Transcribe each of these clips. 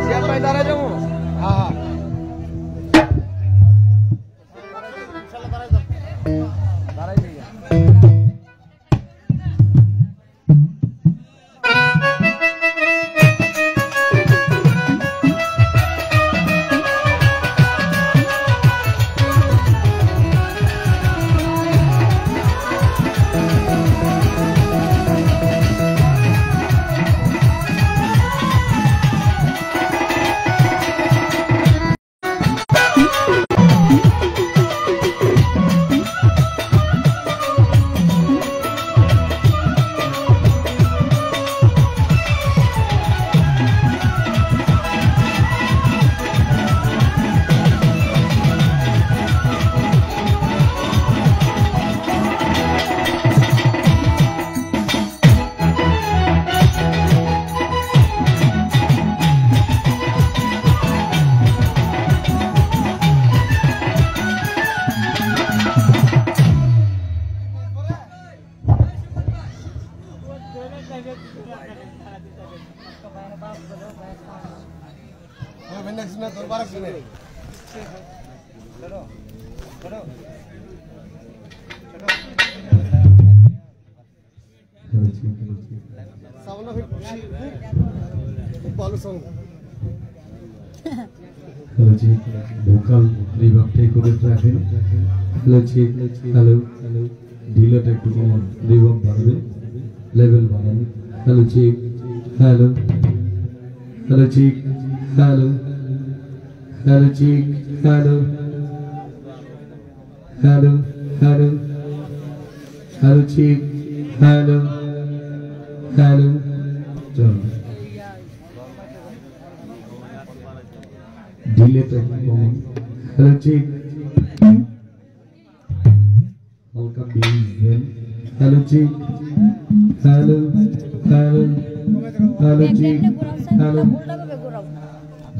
siap main darah jamu. Darah ini ya. Hello, Chief. Vocal reverb take over tracking. Hello, Chief. Hello. Dealer take to come on. Reverb barbe. Level barbe. Hello, Chief. Hello. Hello, Chief. Hello. Hello, Chief. Hello. Hello. Hello. Hello, Chief. Hello. Hello. John. Delay take on. Hello, Chief. Welcome, Ben. Hello, Chief. Hello. Hello. Hello, Chief. Hello.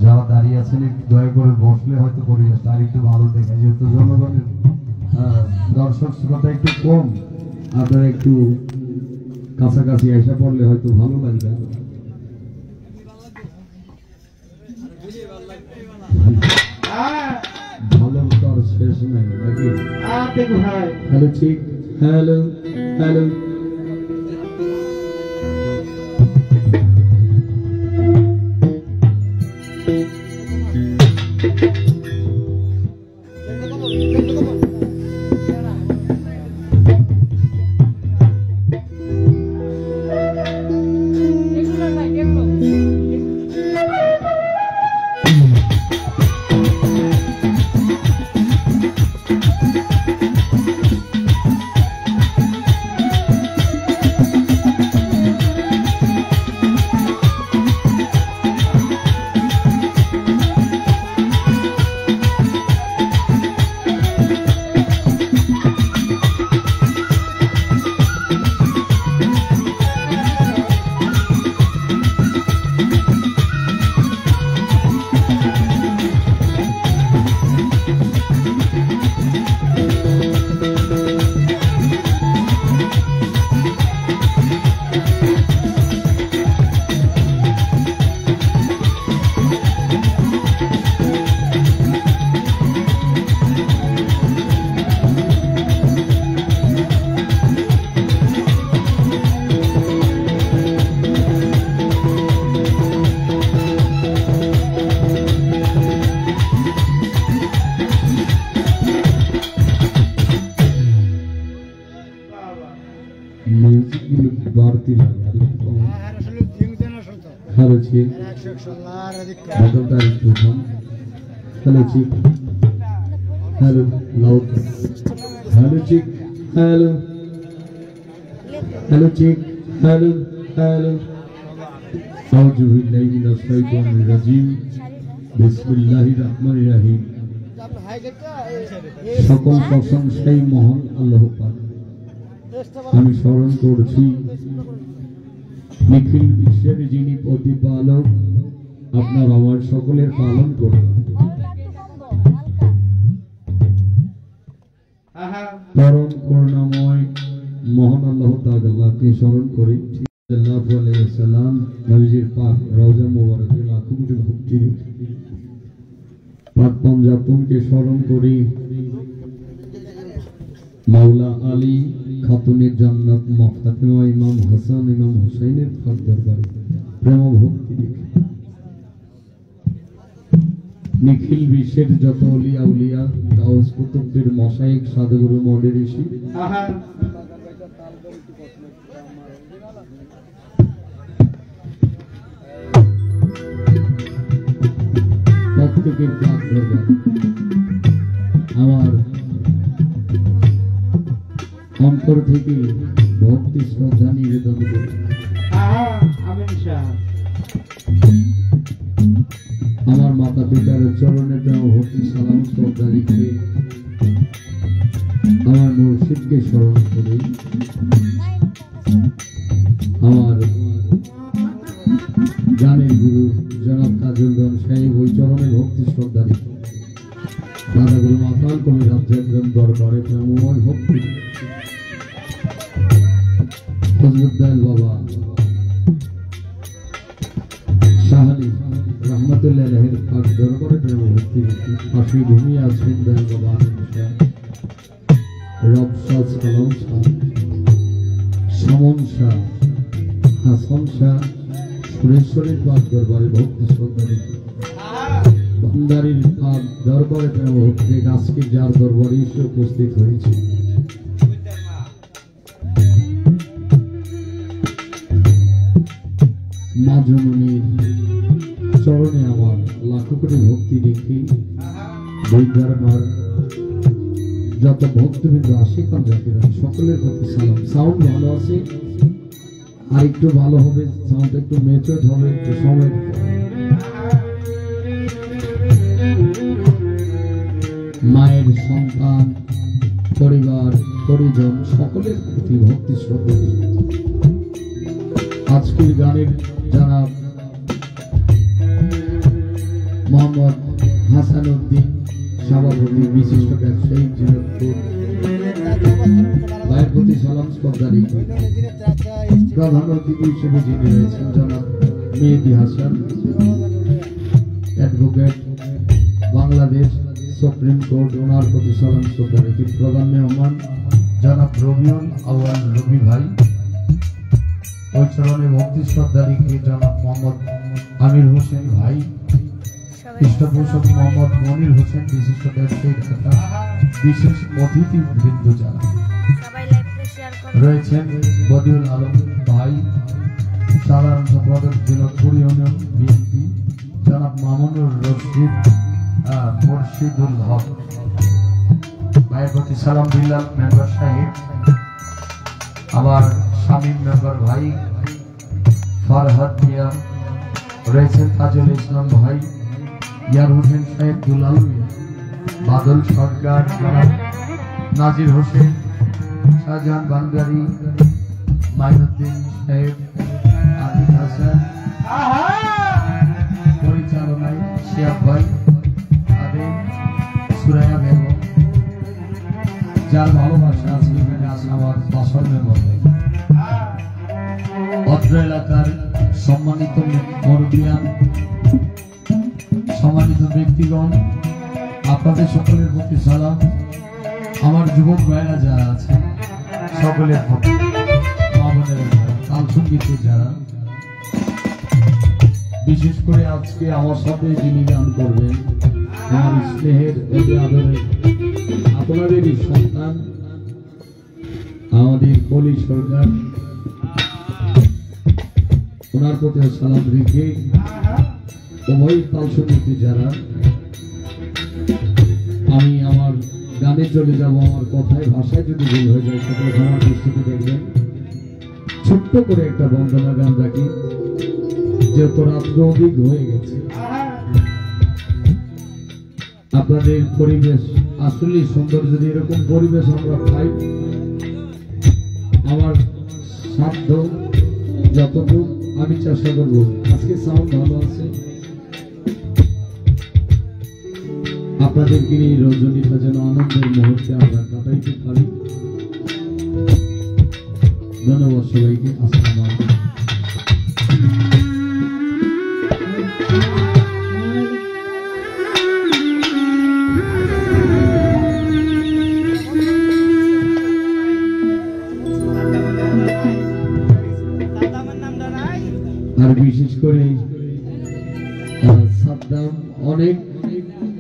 যারা দাঁড়িয়ে আছেন একটু দয়া করে বসলে হয়তো পরিবেশটা আরেকটু ভালো দেখা যেহেতু জনগণের দর্শক শ্রোতা একটু কম, আপনারা একটু কাছাকাছি এসে পড়লে হয়তো ভালো লাগবে। ভালো তো আর শেষ নাই নাকি? হ্যালো ঠিক, hello hello. Hello, Chief. Hello, Chief. Hello, loud. Hello, Chief. Hello. Hello, Chief. Hello. Hello. A'udhu billahi minash shaitanir rajim. Bismillahir rahmanir rahim. সকল প্রশংসাই মহান আল্লাহ পাক। আমি স্মরণ করছি নিখিল বিশ্বের যিনি প্রতিপালক, আপনার আমার সকলের পালন করুন। পরম করুণাময় মহান আল্লাহ তাআলাকে স্মরণ করি। সাল্লাল্লাহু আলাইহি ওয়াসাল্লাম নবীজির পাক রওজা মোবারকে লাখো কোটি ভক্তি পাক পঞ্জাবকে স্মরণ করি মাওলা আলী খাতুনের জান্নাত মা ফাতেমা ইমাম হাসান ইমাম হুসাইনের পাক দরবারে প্রেম ভক্তি নিখিল বিশ্বের যত ওলিয়া উলিয়া গাউস কুতুবদের মশায়েখ সাধুগুরু মৌলী ঋষি প্রত্যেকের পাক দরবার আমার অন্তর থেকে ভক্তি শ্রদ্ধা নিবেদন করি। আমার মাতা পিতার চরণে দেওয়া ভক্তি সালাম শ্রদ্ধা রেখে আমার মুর্শিদকে স্মরণ করে আমার গানের গুরু জনাব কাজলগঞ্জ সাহেব ওই চরণে ভক্তি শ্রদ্ধা রেখে দাদা গুরু মাতাল কবি রাজ্জাগ্রাম দরবারে প্রেমময় ভক্তি ফজলুদ্দাল বাবা শাহালি রহমতুল্লাহ আলাইহির পাক দরবারে প্রেম ভক্তি পাশে ঘুমিয়ে আছেন দয়াল বাবা আনন্দ শাহ রবসাদ সালাম শাহ সমন শাহ হাসান শাহ সুরেশ্বরের পাক দরবারে ভক্তি শ্রদ্ধা রেখে ভান্ডারির পাক দরবারে প্রেম ভক্তি আজকে যার দরবারে এসে উপস্থিত হয়েছে মা জননীর চরণে আমার লাখো কোটি ভক্তি রেখে বৈদ্যারমার যত ভক্তবৃন্দ আশিকান জাতিরা সকলের প্রতি সালাম। সাউন্ড ভালো আছে, আর একটু ভালো হবে, সাউন্ড একটু মেচুরড হবে, একটু সময় মায়ের সন্তান পরিবার পরিজন সকলের প্রতি ভক্তি শ্রদ্ধা। আজকের গানের যারা মোহাম্মদ হাসান উদ্দিন সভাপতি বিশিষ্ট ব্যবসায়ী ভাইয়ের প্রতি সালাম শ্রদ্ধা রেখে প্রধান অতিথি হিসেবে যিনি রয়েছেন জনাব Mehedi Hasan advocate Bangladesh supreme court, ওনার প্রতি সালাম শ্রদ্ধা রেখে প্রধান মেহমান জনাব রবিউল আউয়াল রবি ভাই ওই চরণে ভক্তি শ্রদ্ধা রেখে জনাব মোহাম্মদ আমির হোসেন ভাই, পৃষ্ঠপোষক মোহাম্মদ মনির হোসেন, বিশিষ্ট ব্যবসায়ী ঢাকা, বিশেষ অতিথি বৃন্দ যারা রয়েছেন বদিউল আলম ভাই, সাধারণ সম্পাদক জিলতপুর ইউনিয়ন বিএনপি জনাব মামুনুর রশিদ মুর্শিদুল হক ভাইয়ের প্রতি সালাম। বিল্লাল মেম্বার সাহেব, আবার শামীম মেম্বার ভাই, ফারহাদ মিয়া রয়েছেন, তাজুল ইসলাম ভাই, ইয়ার হোসেন সাহেব, দুলাল মিয়া, বাদল সরকার, নাজির হোসেন, শাহজাহান বাঙ্গারি, মাইনুদ্দিন সাহেব, আতিক হাসান, পরিচালনায় শিয়াব ভাই, আদেম, সুরাইয়া বেগম, যার ভালোবাসা আছে এখানে আছে আমার বাসর মেম্বার, অত্র এলাকার সম্মানিত মুরব্বিয়ান, সম্মানিত ব্যক্তিগণ, আপনাদের সকলের প্রতি সালাম। আমার যুবক ভাইরা যারা আছে সকলের প্রতি, মা বোনেরা যারা তাল সঙ্গীতে যারা, বিশেষ করে আজকে আমার সাথে যিনি গান করবেন আমার স্নেহের অতি আদরের আপনাদেরই সন্তান আমাদের কলি সরকার, ওনার প্রতি সালাম রেখে উভয় তাল সঙ্গীতে যারা, আমি আমার গানে চলে যাব, আমার কথায় ভাষায় যদি ভুল হয়ে যায় সকলে ক্ষমার দৃষ্টিতে দেখবেন। ছোট্ট করে একটা বন্দনা গান রাখি, যেহেতু রাত্র অধিক হয়ে গেছে, আপনাদের পরিবেশ আসলে সুন্দর, যদি এরকম পরিবেশ আমরা পাই, আমার সাধ্য যতটুকু আমি চেষ্টা করব। আজকে সাউন্ড ভালো আছে, আপনাদেরকে এই রজনীটা যেন আনন্দের মুহূর্তে আমরা কাটাইতে পারি। ধন্যবাদ সবাইকে। আসসালামু আলাইকুম। আর বিশেষ করে সাদ্দাম অনেক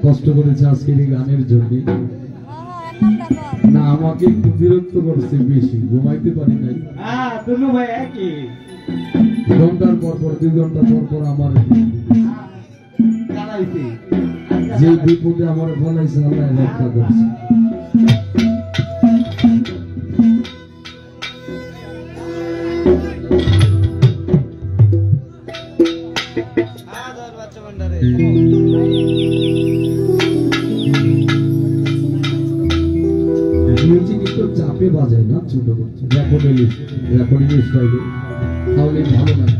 কষ্ট করেছে আজকের এই গানের জন্য। না আমাকে একটু বিরক্ত করছে বেশি, ঘুমাইতে পারি নাই। ঘন্টার পর পর 2 ঘন্টা পর পর আমার যে বিপদে আমার ফলাইছে আল্লাহ রক্ষা করছে। মিউজিক একটু চাপে বাজায় না, ছোট করছে রেকর্ডিং স্টাইলে, তাহলে ভালো লাগে।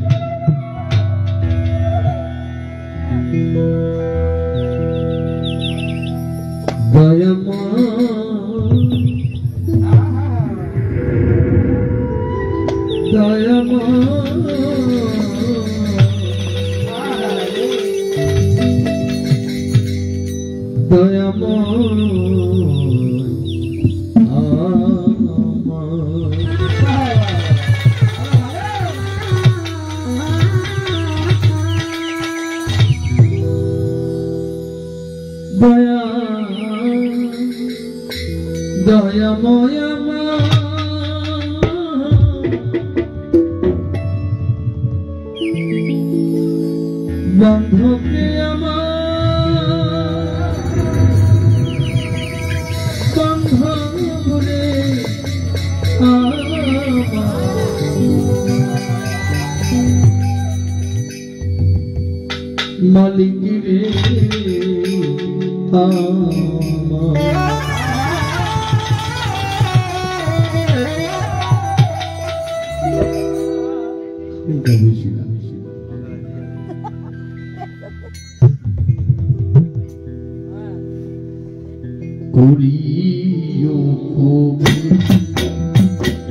বন্ধকে আমার বন্ধন ভুলে মালিক রে করিও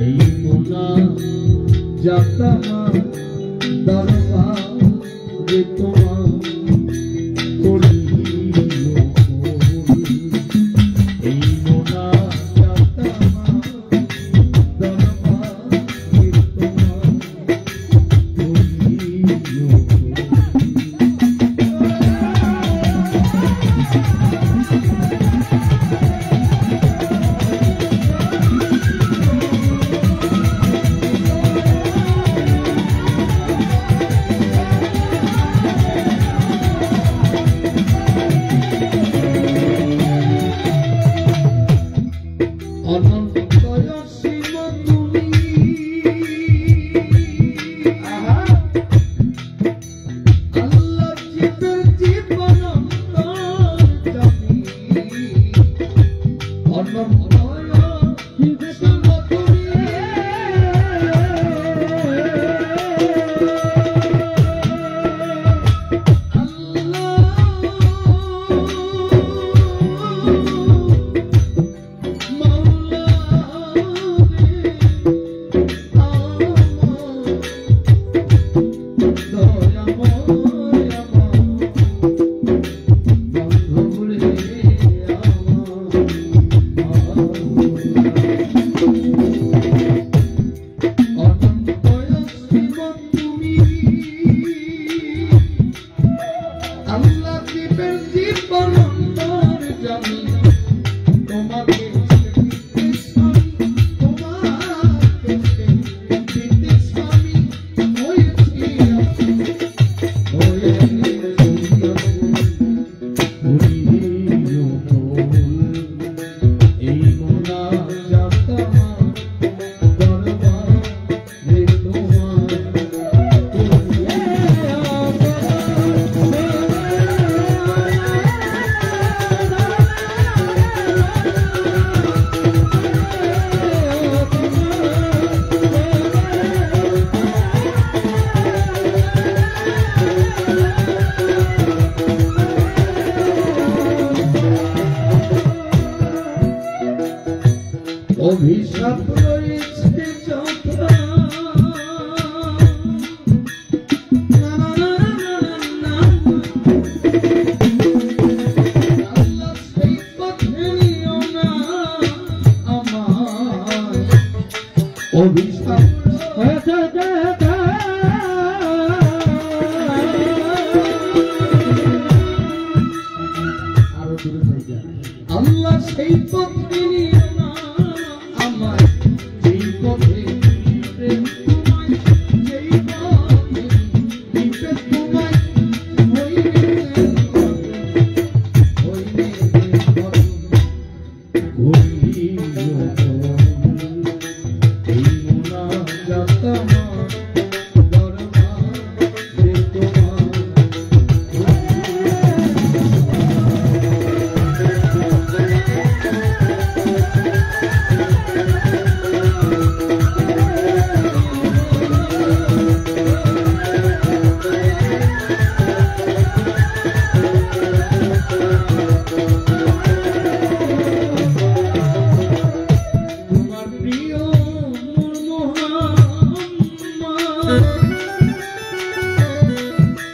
এই মোনা যাতা দরবারে তোমার করিও এই মোনা যাতা দরবারে তোমার করিও।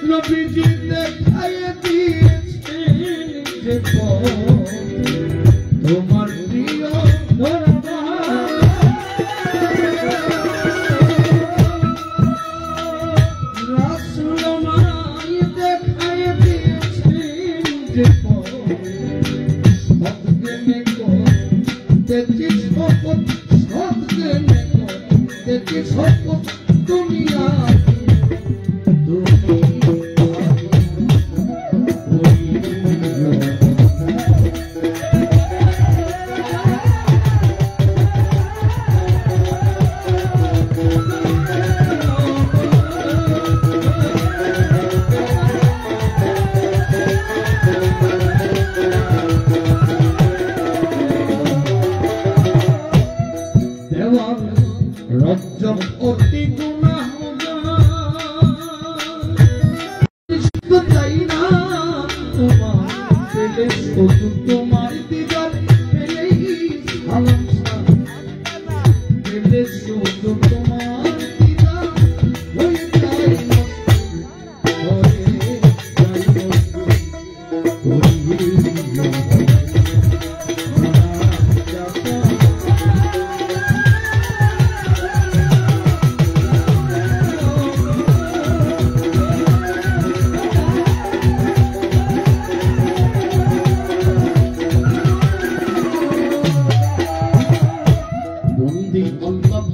নবীজি দেখাইয়া দিয়েছেন যে তোমার প্রিয় রাসূল আমায় দেখাইয়া দিয়েছেন যে সৎজ্ঞানে দেখি শপথ সৎজ্ঞানে দেখি শপথ দুনিয়া রজ্জব অতি গুনাহ চাই না তোমার পেলে শুধু তোমার দিদার পেলেই সালাম পেলে শুধু তোমার দিদার হয়ে যায়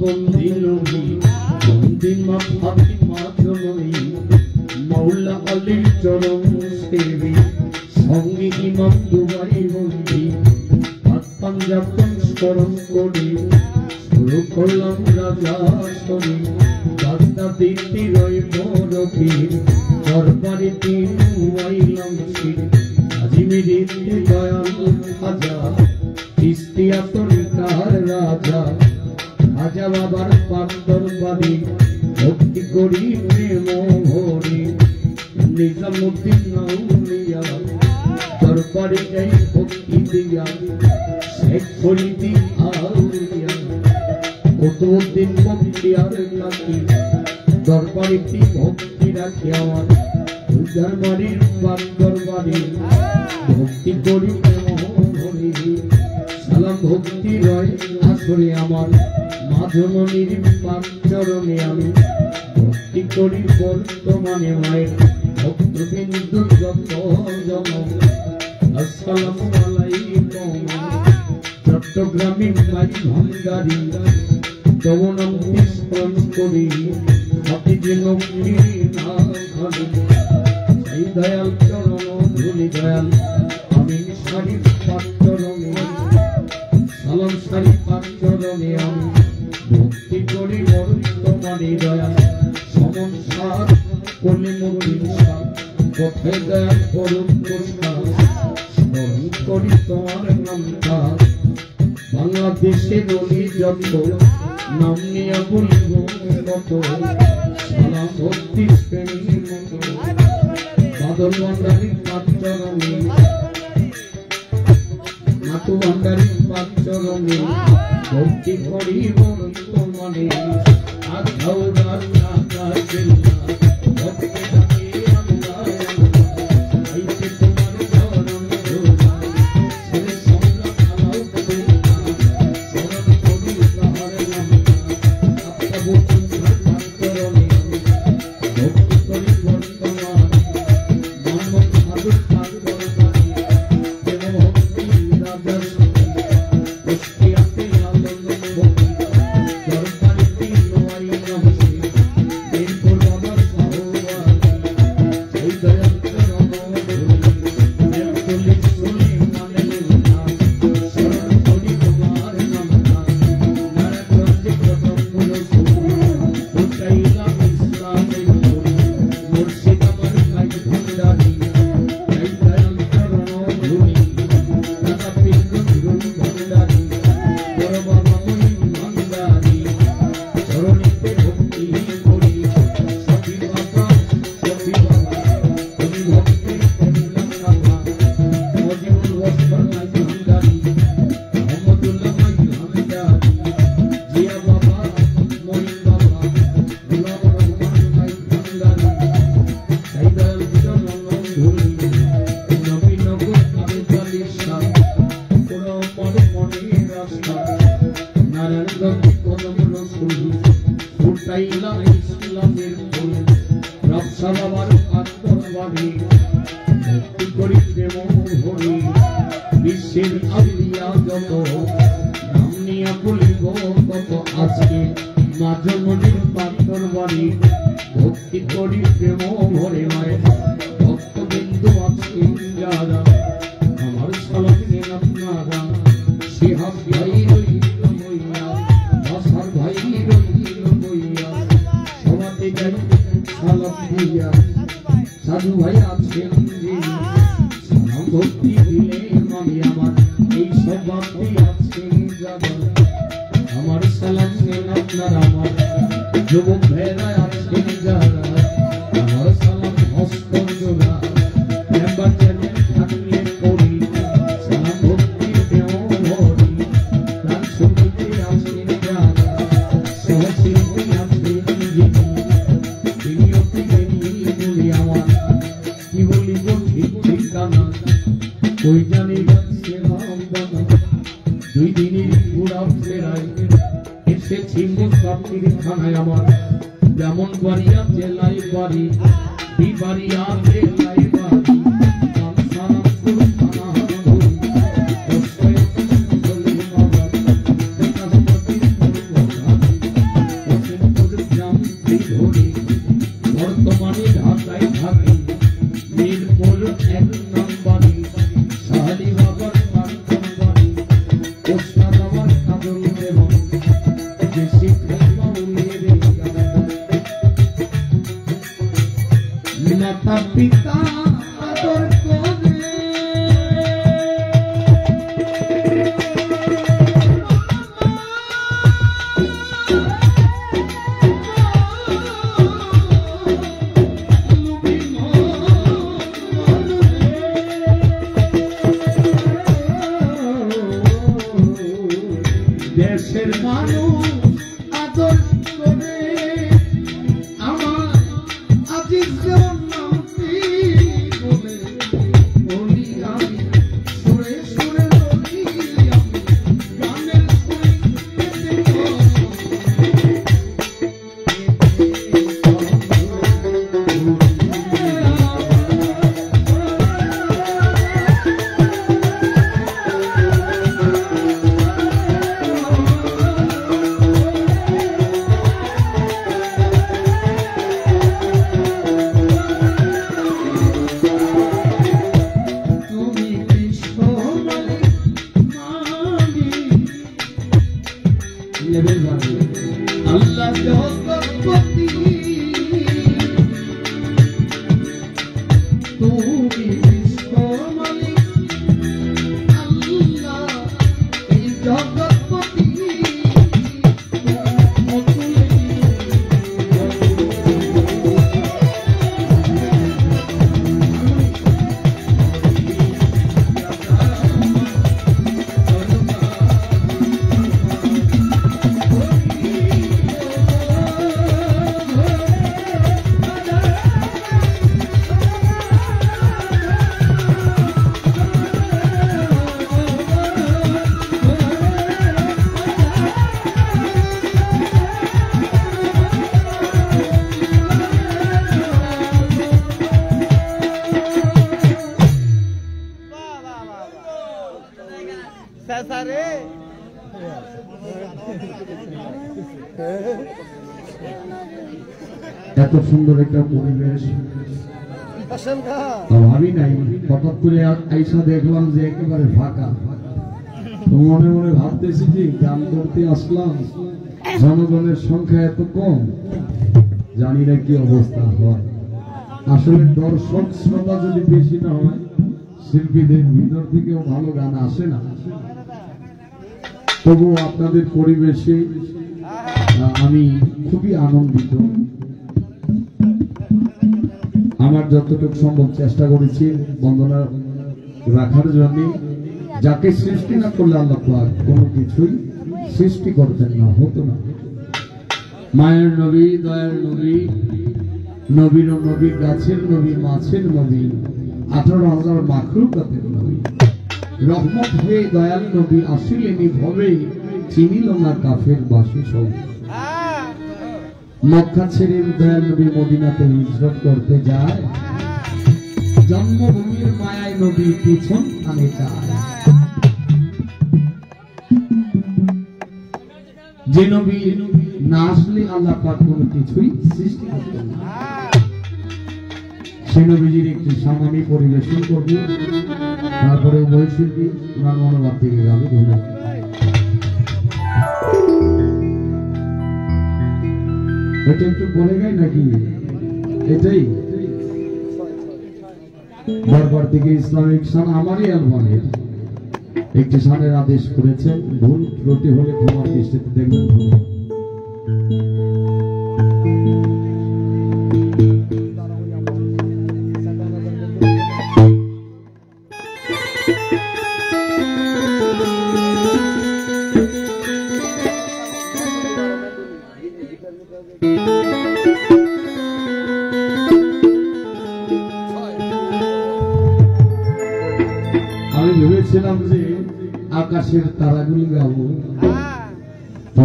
বন্দি নবী বন্দি মা ফাতিমা জননী মৌলা আলীর চরণ সেবী সঙ্গে ইমাম দুবাই বন্দি হাত পাঞ্জাব স্মরণ করি শুরু করলাম রাজা শনি বাগদাদি তীরয় বরফির দরবারে তিন আইলাম শির আজিমিরিতে দয়াল খাজা তিস্তিয়া তরিকার রাজা রাজা বাবার পান্তরবাদী ভক্তি করি প্রেম ভরি নিজামুদ্দিন আউলিয়া দরবারে যাই ভক্তি দিয়া শেখ ফরিদি আউলিয়া কুতুবউদ্দিন বখতিয়ার কাকি দরবারে ভক্তি রাখি আমার উদারবাড়ির পান্তরবাড়ি ভক্তি করি প্রেম ভরি সালাম ভক্তি রয় আসরে আমার মাধবনীর পাঁচরণে আমি ভক্তি করি বর্তমানে মায়ের ভক্তবিন্দু যত জন আসসালামু আলাইকুম চট্টগ্রামে মাই ভান্ডারি তবনম স্মরণ করি হাফিজ নবী নাম ধরি সেই দয়াল চরণ ধুলি দয়াল আমি শরীফ পাঁচরণে সালাম শরীফ পাঁচরণে আমি ভক্তি করি বর্তমানে দয়া সমন সার কোলে মুক্তি সার পথে দয়া করুন প্রসাদ স্মরণ করি তোমার নামটা বাংলাদেশের অলি যত নাম নিয়ে বলব কত সালাম ভক্তি শ্রেণীর মতো বাদল ভান্ডারীর পাঁচরণে নাতু ভান্ডারীর পাঁচরণে ভক্তি করি বর্তমানে আধাও রাজা কাজেলা ভক্তি ডাকে আল্লাহ আইতে তোমার চরণ ধোলা ছেলে সম্রাট আলাও কবিতা স্মরণ করি তাহার নামটা আপনা বসুন্ধার পাঁচরণে ভক্তি করি বর্তমানে মোহাম্মদ আবুল পাঁচরণে দেব ভক্তি রাজা Por বাবার আত্মর বাড়ি ভক্তি করি প্রেম ভরি বিশ্বের আউলিয়া যত নাম নিয়া বলিব কত আজকে মা জননীর পাত্তর বাড়ি ভক্তি করি প্রেম ভরে মায়ের ভক্তবিন্দু আজকে যারা আমার সালাম দেন আপনারা শিহাব ভাই রইল বইয়া বাসার ভাই রইল বইয়া সবাতে যাই সালাম দিয়া সাধু ভাই আছেন সালাম ভক্তি দিলে আমি আমার এই সবাতে আছেন যারা আমার সালাম দেন আপনারা আমার যুবক ভাইরা আছেন যারা আমার সালাম হস্ত জোড়া মেম্বার চ্যানেল থাকলে করি সালাম ভক্তি দেও ভরি প্রাণ সঙ্গীতে আছেন যারা সহশিল্পী আছেন যিনি তিনি অতি জ্ঞানী বলি আমার কি বলিব ঠিক ঠিকানা ওই জানি গাছে ভাবনা 2 দিনের ঘোরা ফেরাই এসেছি মুসাফির খানায় আমার যেমন বাড়িয়া জেলায় বাড়ি বিবাড়িয়া জেলায় বাড়ি বর্তমানে ঢাকায় থাকি মিরপুর 1 নম্বরে শাহালি বাবার কান্তন বাড়ি ওস্তাদ আমার কাজল দেবন দেশি প্রেমা উলিয়ে রে মাতা পিতা আদর করে দেশের মানুষ আদর করে আমার আজিজ যেমন নামটি বলে বলি আমি সুরে সুরে বলি আমি গানের সুরে আল্লাহ জগৎপতি তুমি বিশ্ব মালিক আল্লাহ এই জগৎপতি এত সুন্দর একটা পরিবেশ ভাবি নাই হঠাৎ করে আইসা দেখলাম যে একেবারে ফাঁকা তো মনে মনে ভাবতেছি যে গান করতে আসলাম জনগণের সংখ্যা এত কম জানি না কি অবস্থা হয় আসলে দর্শক শ্রোতা যদি বেশি না হয় শিল্পীদের ভিতর থেকেও ভালো গান আসে না তবু আপনাদের পরিবেশে আমি খুবই আনন্দিত আমার যতটুকু সম্ভব চেষ্টা করেছি বন্দনা রাখার জন্য যাকে সৃষ্টি না করলে আল্লাহ পাক কোনো কিছুই সৃষ্টি করতেন না হতো না মায়ের নবী দয়ার নবী নবীর নবী গাছের নবী মাছের নবী 18,000 মাখলুকাতের নবী রহমত হয়ে দয়াল নবী আসিলেনি ভবে চিনিল না কাফের বাসী সব মক্কা ছেড়ে দয়াল নবী মদিনাতে হিজরত করতে যায়, জন্মভূমির মায়ায় নবী পিছন থামে যায়। যে নবী না আসলে আল্লাহ পাক কোনো কিছুই সৃষ্টি করতেন না। সে নবীজির একটি সামানি পরিবেশন করবে, তারপরে উভয় শিল্পী ওনার মনোভাব থেকে গাবে। এটা একটু বলে গাই নাকি? এটাই দরবার থেকে ইসলামিক শান আমারই অ্যালবামের একটি শানের আদেশ করেছেন। ভুল ত্রুটি হলে ক্ষমার দৃষ্টিতে দেখবেন। আমি ভেবেছিলাম যে আকাশের তারাগুলি গাবো, তো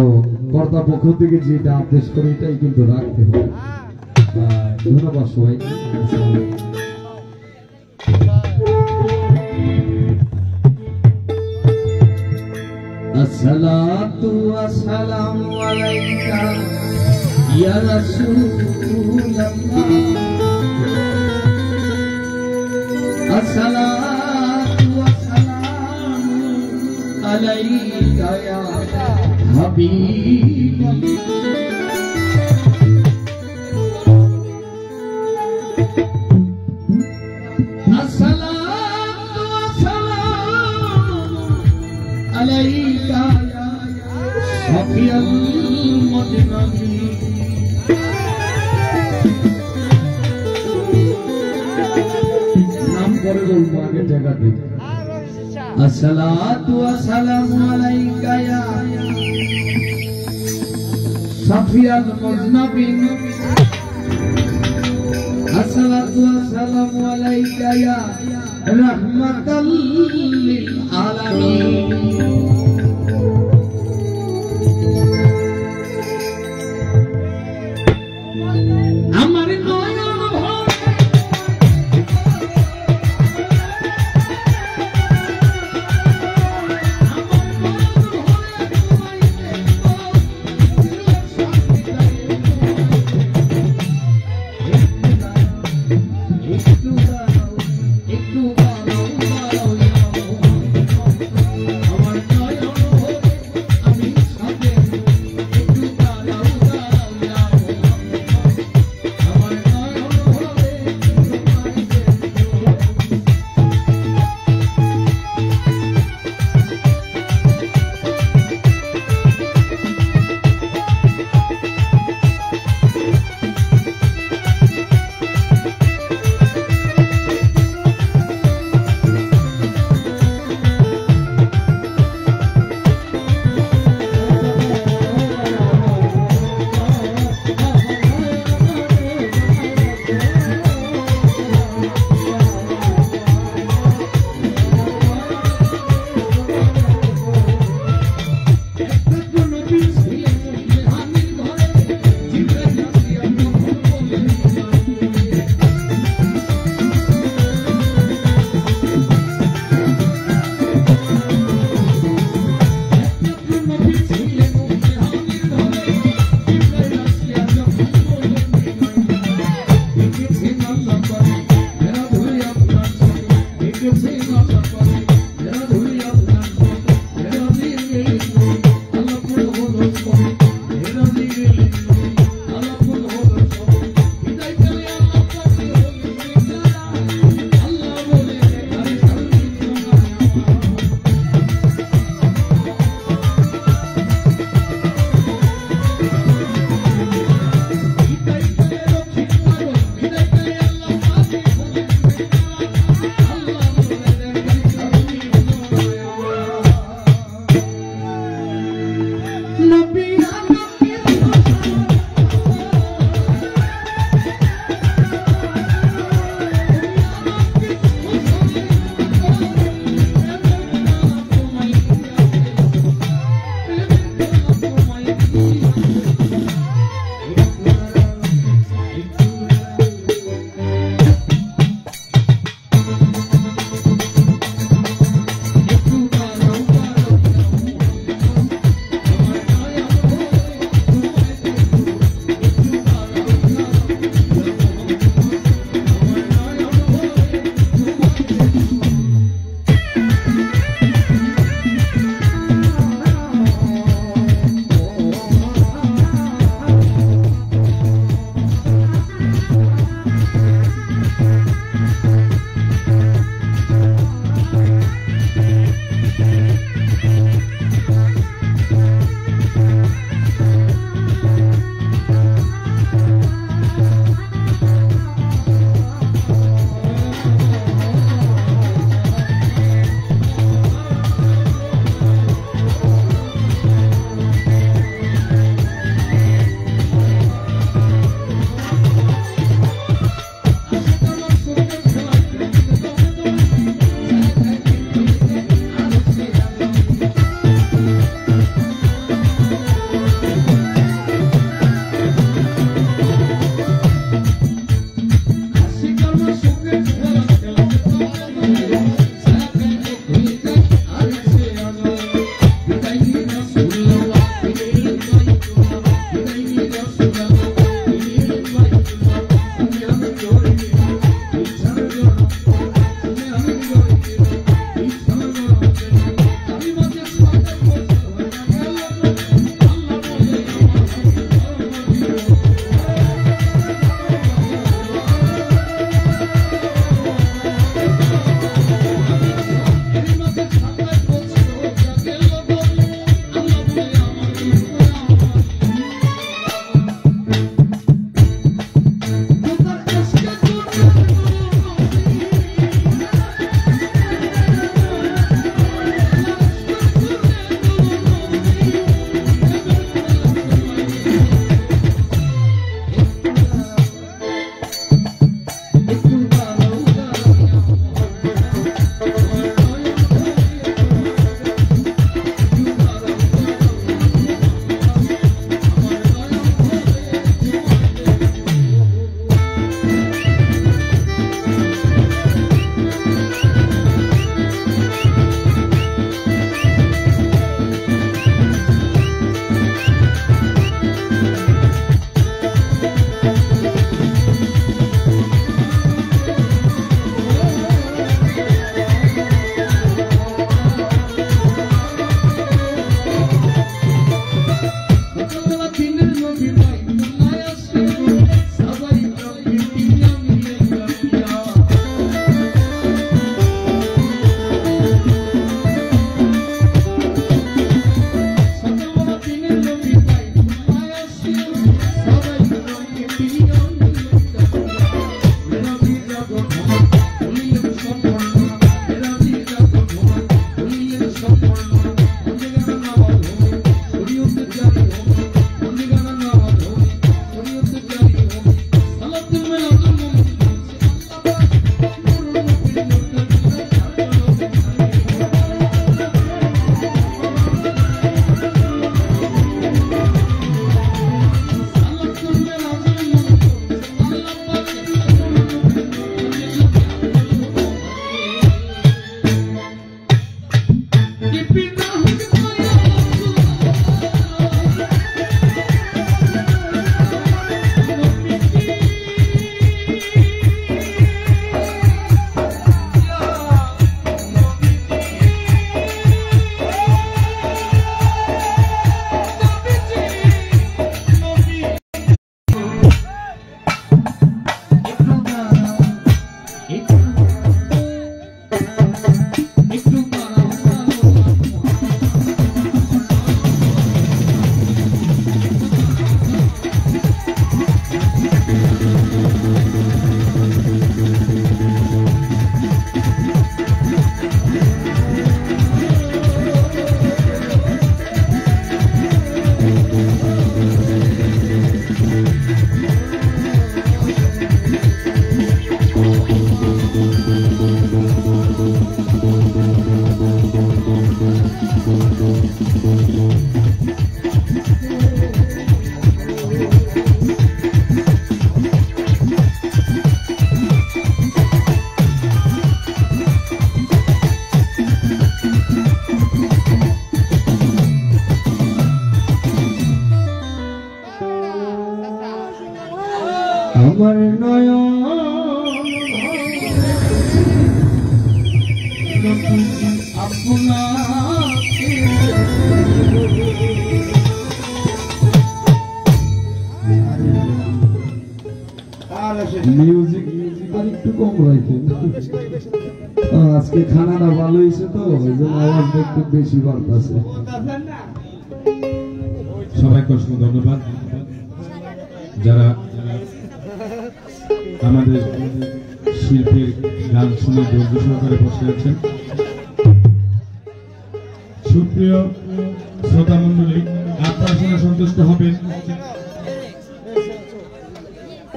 কর্তা পক্ষ থেকে যেটা আদেশ করে এটাই কিন্তু রাখতে হবে। ধন্যবাদ সবাই। আসসালাতু ওয়াসসালামু আলাইকা ইয়া রাসূলুল্লাহ, আসসালাতু ওয়াসসালামু আলাইকা ইয়া হাবিবাল্লাহ। আসসালাতু ওয়াসসালামু আলাইকা ইয়া শাফিউল মুজনিবিন। নাম করে বলবো, আগে জায়গা দিই। আসসালাতু ওয়াসসালামু আলাইকা ইয়া শাফিউল মুজনিবিন, আসসালাতু ওয়াসসালামু আলাইকা ইয়া রাহমাতাল লিল আলামিন। আমার নয়ন ভরে একটু আমার নয়ন মিউজিক একটু কম রাখেন। আজকে খানাটা ভালো হয়েছে তো ওই জন্য আওয়াজটা একটু বেশি বাড়তেছে। সবাইকে অসংখ্য ধন্যবাদ যারা আমাদের শিল্পীর গান শুনে ধৈর্য সহকারে বসে আছেন। সুপ্রিয় শ্রোতা মন্ডলী, আপনারা শুনে সন্তুষ্ট হবেন।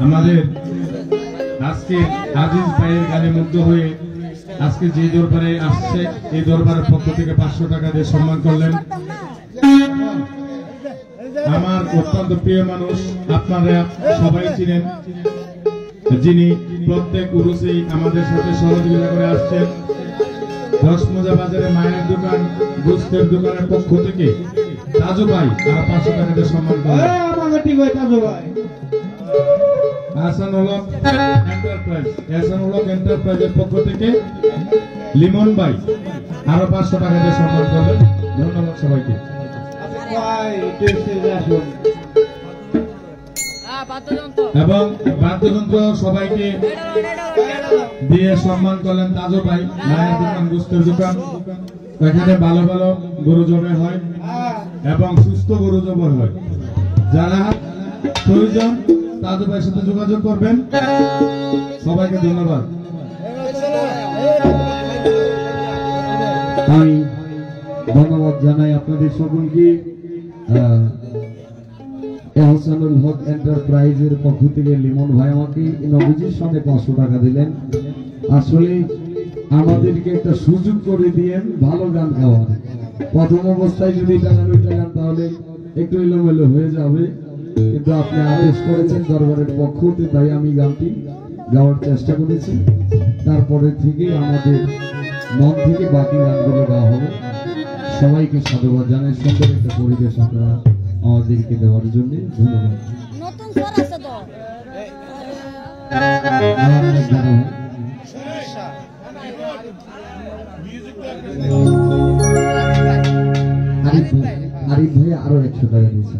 আমাদের আজকে আজিজ ভাইয়ের গানে মুগ্ধ হয়ে আজকে যে দরবারে আসছে এই দরবারের পক্ষ থেকে 500 টাকা দিয়ে সম্মান করলেন। আমার অত্যন্ত প্রিয় মানুষ, আপনারা সবাই চিনেন, যিনি প্রত্যেক উরুসেই আমাদের সাথে সহযোগিতা করে আসছেন। 10 মোজা বাজারে মায়ের দোকান গোস্তের দোকানের পক্ষ থেকে তাজু ভাই আর 500 টাকা দিয়ে সম্মান করলেন। আহসানুল এন্টারপ্রাইজের পক্ষ থেকে লিমন ভাই আরো 500 টাকা দিয়ে সম্মান করলেন। ধন্যবাদ সবাইকে। এবং বাদ্যযন্ত্র সবাইকে দিয়ে সম্মান করলেন তাজু ভাই, মায়ের দোকান গোস্তের দোকান। এখানে ভালো ভালো গরু জবাই হয় এবং সুস্থ গরু জবাই হয়। যারা প্রয়োজন তাজু ভাইয়ের সাথে যোগাযোগ করবেন। সবাইকে ধন্যবাদ। আমি ধন্যবাদ জানাই আপনাদের সকলকে। আহসানুল হক এন্টারপ্রাইজের পক্ষ থেকে লিমন ভাই আমাকে নবীজির সঙ্গে 500 টাকা দিলেন। আসলে আমাদেরকে একটা সুযোগ করে দিয়েন ভালো গান গাওয়ার। প্রথম অবস্থায় যদি টাকা গান তাহলে একটু এলোমেলো হয়ে যাবে, কিন্তু আপনি আদেশ করেছেন দরবারের পক্ষ থেকে, তাই আমি গানটি গাওয়ার চেষ্টা করেছি। তারপরে থেকে আমাদের মন থেকে বাকি গানগুলো গাওয়া হবে। সবাইকে সাধুবাদ জানাই সুন্দর একটা পরিবেশ আপনারা আমাদেরকে দেওয়ার জন্য ধন্যবাদ। নতুন স্বর আছে তো আরিফ ভাই আরো 100 টাকা দিয়েছে।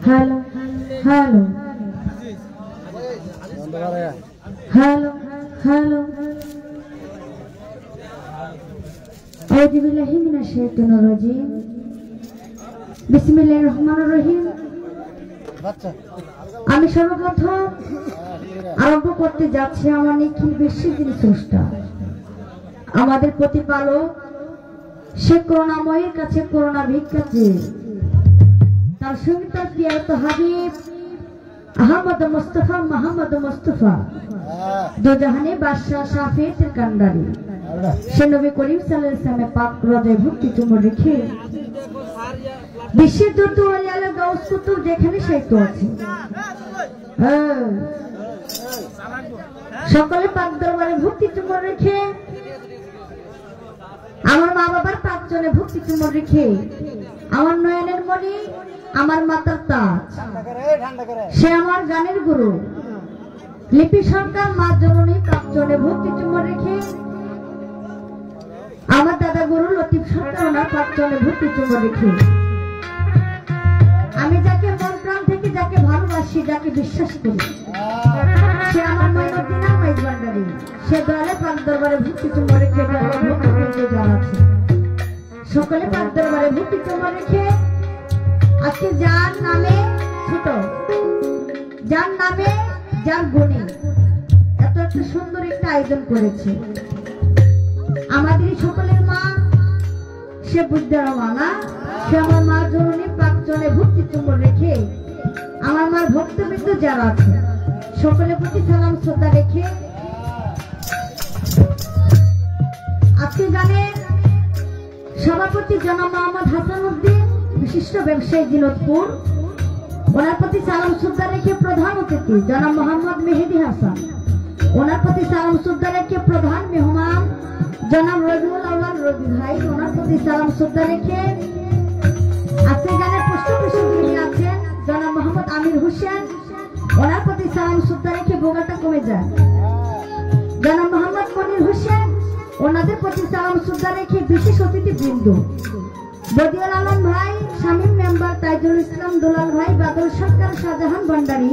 हेलो हेलो हेलो हेलो औज़ु बिल्लाहि मिनाश शैतानिर रजीम बिस्मिल्लाहिर रहमानिर रहीम। আমি সর্বপ্রথম আরম্ভ করতে যাচ্ছি আমার নিখিল বিশ্বের যিনি স্রষ্টা আমাদের প্রতিপালক সে করুণাময়ের কাছে করুণা ভিক্ষা চেয়ে তার সঙ্গে তার প্রিয়ত হাবিব আহমদ মুস্তাফা মোহাম্মদ মুস্তাফা দোজাহানে বাদশাহ শাফিঈর কান্ডারি সে নবী করিম সাল্লাল্লাহু আলাইহি ওয়াসাল্লামের পাক হৃদয়ে ভক্তি চুম্বন রেখে বিশ্বের যত ওলি আলা গাউস কুতুব যেখানে সেই তো আছে সকলে পাক দরবারে ভক্তি চুম্বন রেখে আমার মা বাবার পাক চলে ভক্তি চুম্বন রেখে আমার নয়নের মণি আমার মাতার তাজ সে আমার গানের গুরু লিপি সরকার মা জননী পাক চলে ভক্তি চুম্বন রেখে আমার দাদা গুরু লতিফ সরকার ওনার পাক চলে ভক্তি চুম্বন রেখে আমি যাকে মন প্রাণ থেকে যাকে ভালোবাসি যাকে বিশ্বাস করি সে আমার মাইনুদ্দিন আহমেদ ভান্ডারী সে দয়ালে পাক দরবারে ভক্তি চুম্বন রেখে ভক্তি জানাচ্ছে সকলে পাক দরবারে ভক্তি চুম্বন রেখে আজকে যার নামে ছোট যার নামে যার গুণে এত একটা সুন্দর একটা আয়োজন করেছে আমাদের সকলের মা সে বুদ্ধার মানা সে আমার মা জননী পাক চলে ভক্তি চুম্বন রেখে আমার মার ভক্তবৃন্দ যারা আছে সকলের প্রতি সালাম শ্রদ্ধা রেখে আজকে গানের সভাপতি জনাব মোহাম্মদ হাসান উদ্দিন বিশিষ্ট ব্যবসায়ী জিনতপুর ওনার প্রতি সালাম শ্রদ্ধা রেখে প্রধান অতিথি জনাব মোহাম্মদ মেহেদি হাসান ওনার প্রতি সালাম শ্রদ্ধা রেখে প্রধান মেহমান জনাব রবিউল আউয়াল রবি ভাই ওনার প্রতি সালাম শ্রদ্ধা রেখে আজকে গানের পৃষ্ঠপোষক যিনি আছেন জনাব মোহাম্মদ আমির হোসেন ওনার প্রতি সালাম শ্রদ্ধা রেখে বোগাটা কমে যায় জনাব মোহাম্মদ মনির হোসেন ওনাদের প্রতি সালাম শ্রদ্ধা রেখে বিশেষ অতিথি বৃন্দ বদিউল আলম ভাই শামীম মেম্বার তাইজুল ইসলাম দুলাল ভাই বাদল সরকার শাহজাহান ভান্ডারী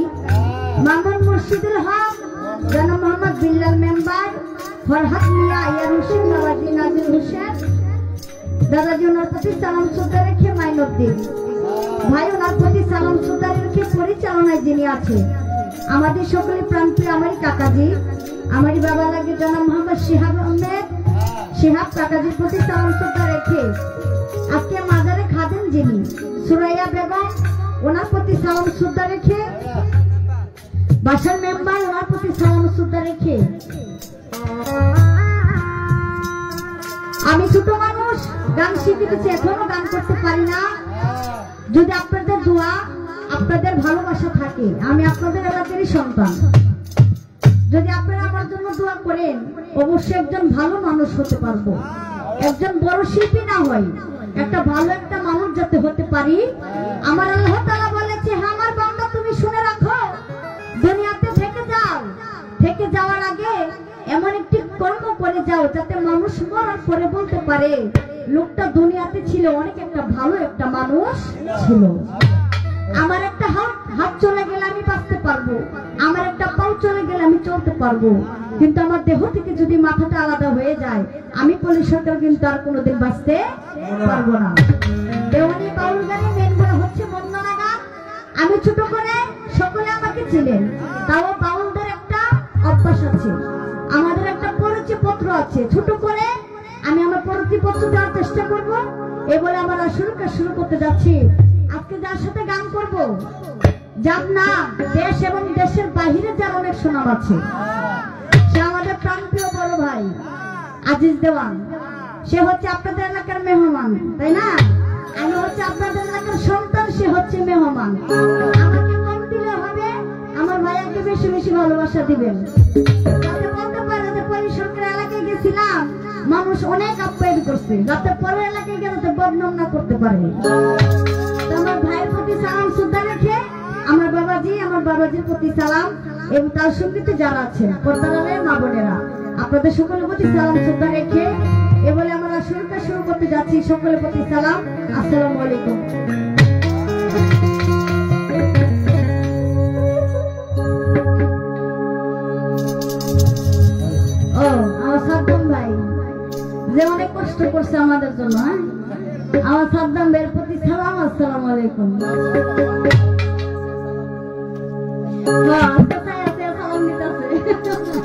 মামুন মুর্শিদুল হক জনাব মোহাম্মদ বিল্লাল মেম্বার ফরহাদ মিয়া আয়ার হোসেন বাবাজি নাজির হোসেন দাদাজি ওনার প্রতি সালাম শ্রদ্ধা রেখে মাইনুদ্দিন ভাই ওনার প্রতি সালাম শ্রদ্ধা রেখে পরিচালনায় যিনি আছে আমাদের সকলের প্রাণপ্রিয় আমারই কাকাজি আমারই বাবা লাগে জনাব মোহাম্মদ শিহাব আহমেদ শিহাব কাকাজির প্রতি সালাম শ্রদ্ধা রেখে আজকে মাজারে খাদেম যিনি সুরাইয়া বেগম ওনার প্রতি সালাম শ্রদ্ধা রেখে বাসার মেম্বার ওনার প্রতি সালাম শ্রদ্ধা রেখে আমি ছোট মানুষ গান শিখেছি এখনো গান করতে পারি না যদি আপনাদের দোয়া আপনাদের ভালোবাসা থাকে আমি আপনাদের এলাকারই সন্তান যদি আপনারা আমার জন্য দোয়া করেন অবশ্যই একজন ভালো মানুষ হতে পারবো একজন বড় শিল্পী না হয় একটা ভালো একটা মানুষ যাতে হতে পারি আমার আল্লাহ তাআলা বলেছে হ্যাঁ আমার বান্দা তুমি শুনে রাখো দুনিয়াতে থেকে যাওয়ার আগে এমন একটি কর্ম করে যাও যাতে মানুষ মরার পরে বলতে পারে লোকটা দুনিয়াতে ছিল অনেক একটা ভালো একটা মানুষ ছিল আমার একটা হাত চলে পারবো, কিন্তু আমার দেহ থেকে যদি মাথাটা আলাদা হয়ে যায় আমি পল্লী সরকার কিন্তু আর কোনোদিন বাঁচতে পারবো না। দেওয়ানি বাউল গানে মেন করে হচ্ছে বন্দনা গান। আমি ছোট করে সকলে আমাকে ছিলেন, তাও বাউলদের একটা অভ্যাস আছে, আমাদের একটা পরিচয় পত্র আছে, ছোট করে আমি আমার পরিচয় পত্র দেওয়ার চেষ্টা করব। এই বলে আমরা শুরু করতে যাচ্ছি। আজকে যার সাথে গান করব, যার নাম দেশ এবং দেশের বাহিরে যার অনেক সুনাম আছে, সে আমাদের প্রাণপ্রিয় বড় ভাই আজিজ দেওয়ান। সে হচ্ছে আপনাদের এলাকার মেহমান, তাই না? আমি হচ্ছে আপনাদের এলাকার সন্তান, সে হচ্ছে মেহমান। আমাকে কম দিলে হবে, আমার ভাইয়াকে বেশি বেশি ভালোবাসা দিবেন, যাতে বলতে পারে যে পল্লী সরকার এলাকায় গেছিলাম, মানুষ অনেক আপ্যায়ন করছে, যাতে পরের এলাকায় গেলে যাতে বদনাম না করতে পারে। আমার ভাইয়ের প্রতি সালাম শ্রদ্ধা রেখে আমার বাবাজির প্রতি সালাম এবং তার সঙ্গীতে যারা আছেন পর্দারালের মা বোনেরা, আপনাদের সকলের প্রতি সালাম শ্রদ্ধা রেখে এ বলে আমরা শুরু করতে যাচ্ছি। সকলের প্রতি সালাম, আসসালামু আলাইকুম। ও আমার সাদ্দাম ভাই যে অনেক কষ্ট করছে আমাদের জন্য, আমার সাদ্দাম ভাইয়ের প্রতি সালাম, আসসালামু আলাইকুম। সালাম দিতেছে।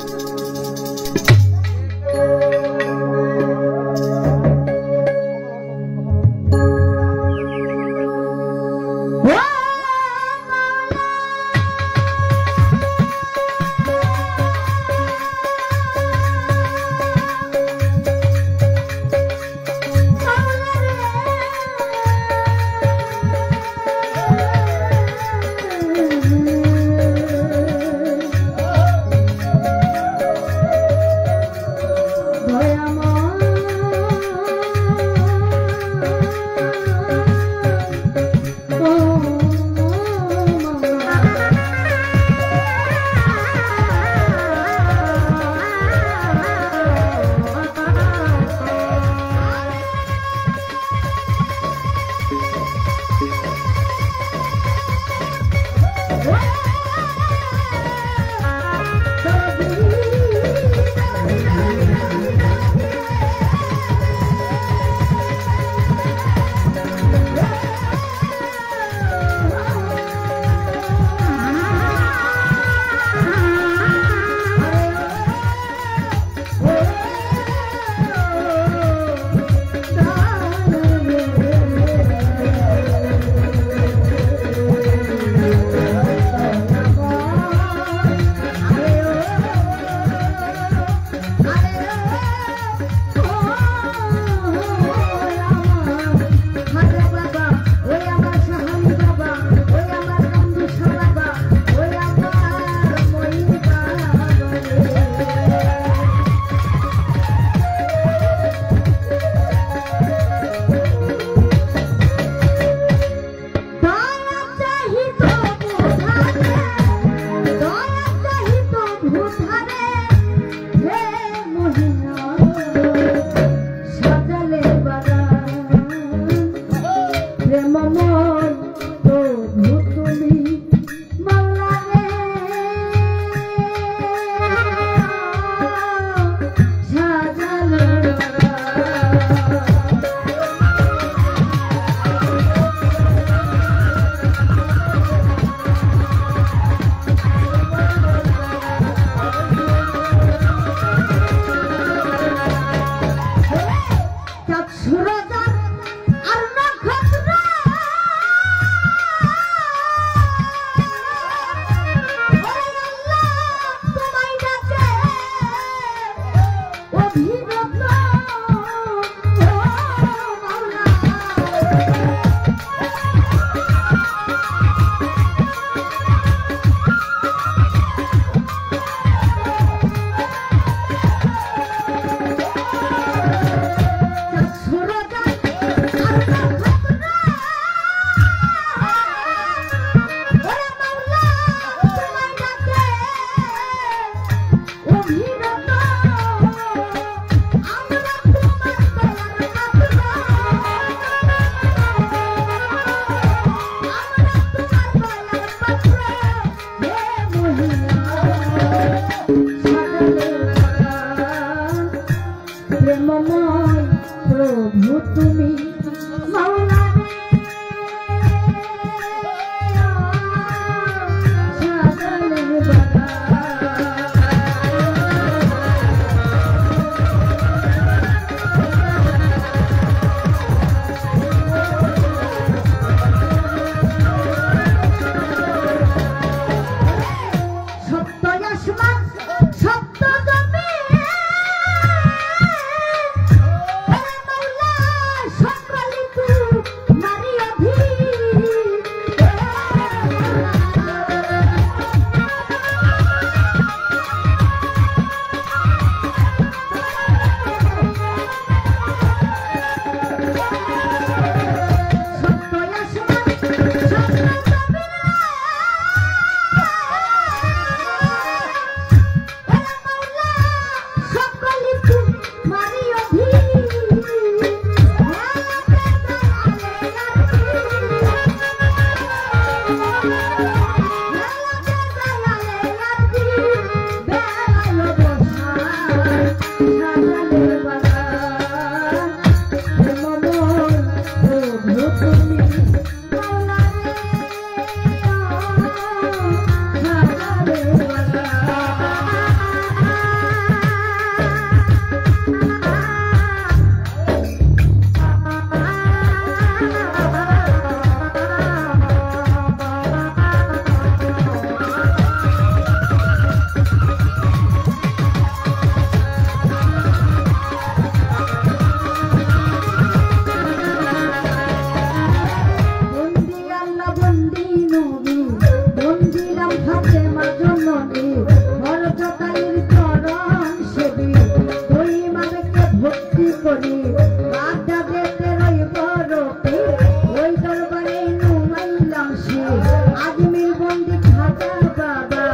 খাজা বাবা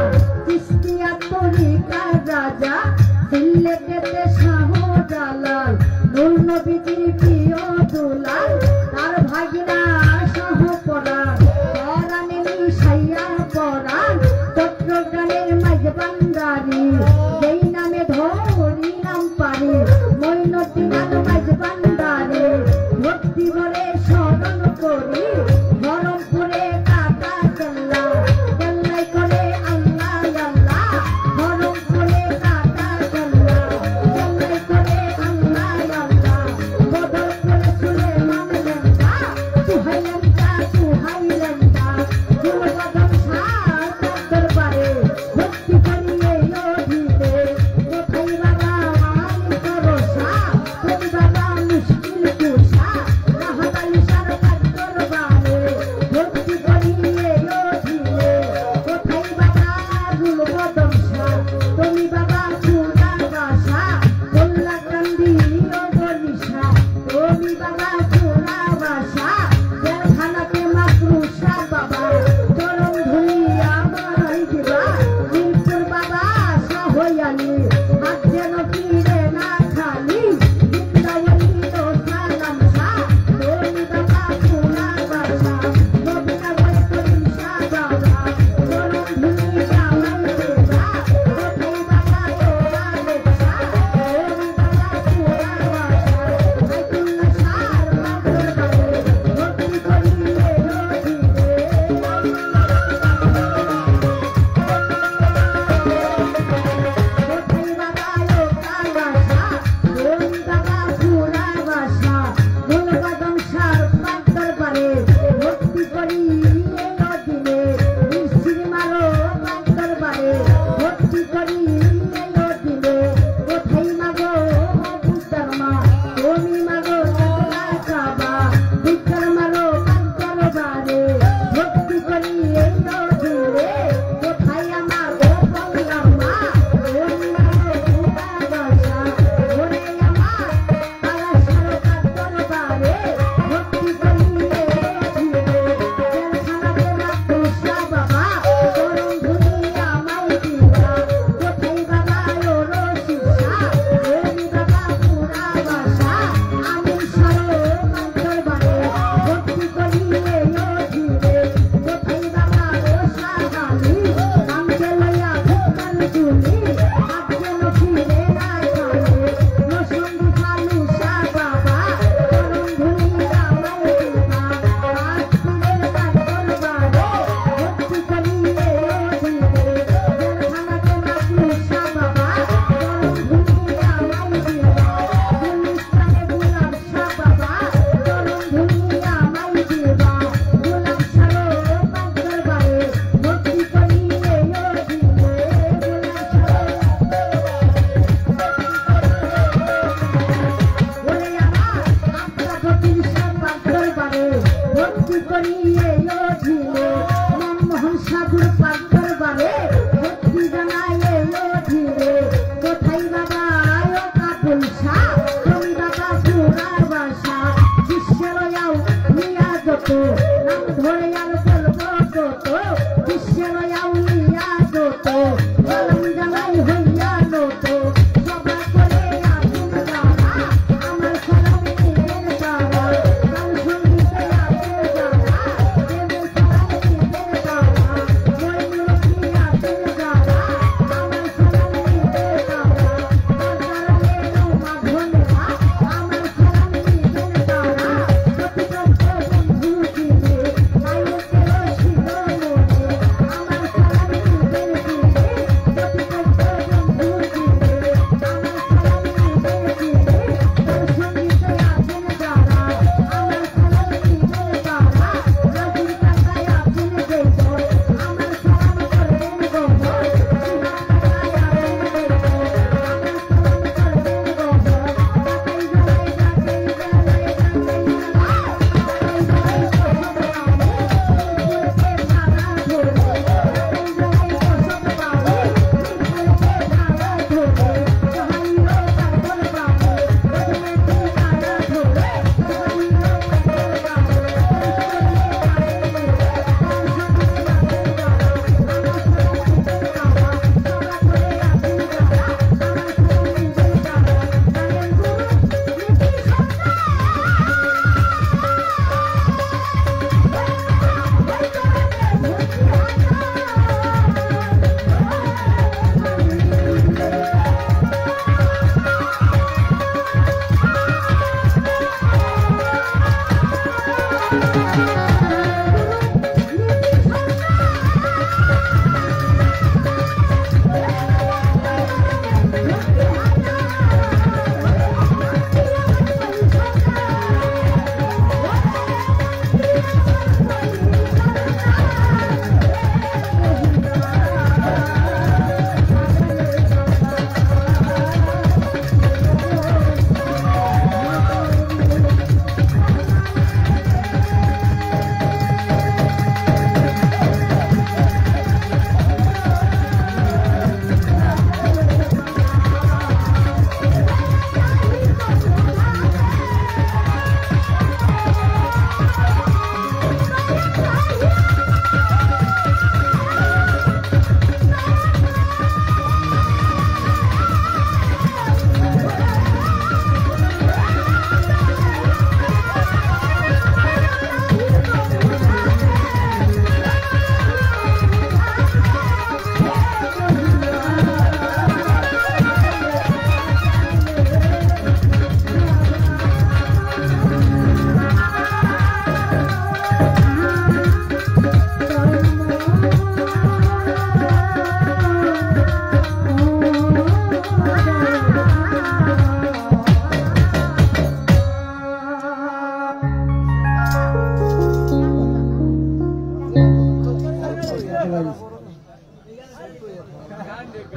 চিস্তিয়া তরিকার রাজা সিলেটেতে শাহ জালাল নূর নবীজির প্রিয় দুলাল তার ভাগিনা শাহ পরাণ পরাণে মিশাইয়া পরাণ চট্টগ্রামের মাঝবান্ডারি যেই নামে ধরি নাম পারি মইনুদ্দিন মাঝবান্ডারি ভক্তি ভরে স্মরণ করি বহরমপুরে কাকা কেল্লা কেল্লাই করে আল্লাহ আল্লাহ বহরমপুরে কাকা কেল্লা কেল্লাই করে আল্লাহ আল্লাহ বদরপুরে সুলেমান লেঙ্গা সুহাইলেন্দা গুরুবদন শাহ দরবারে ভক্তি করিয়ে অধিতে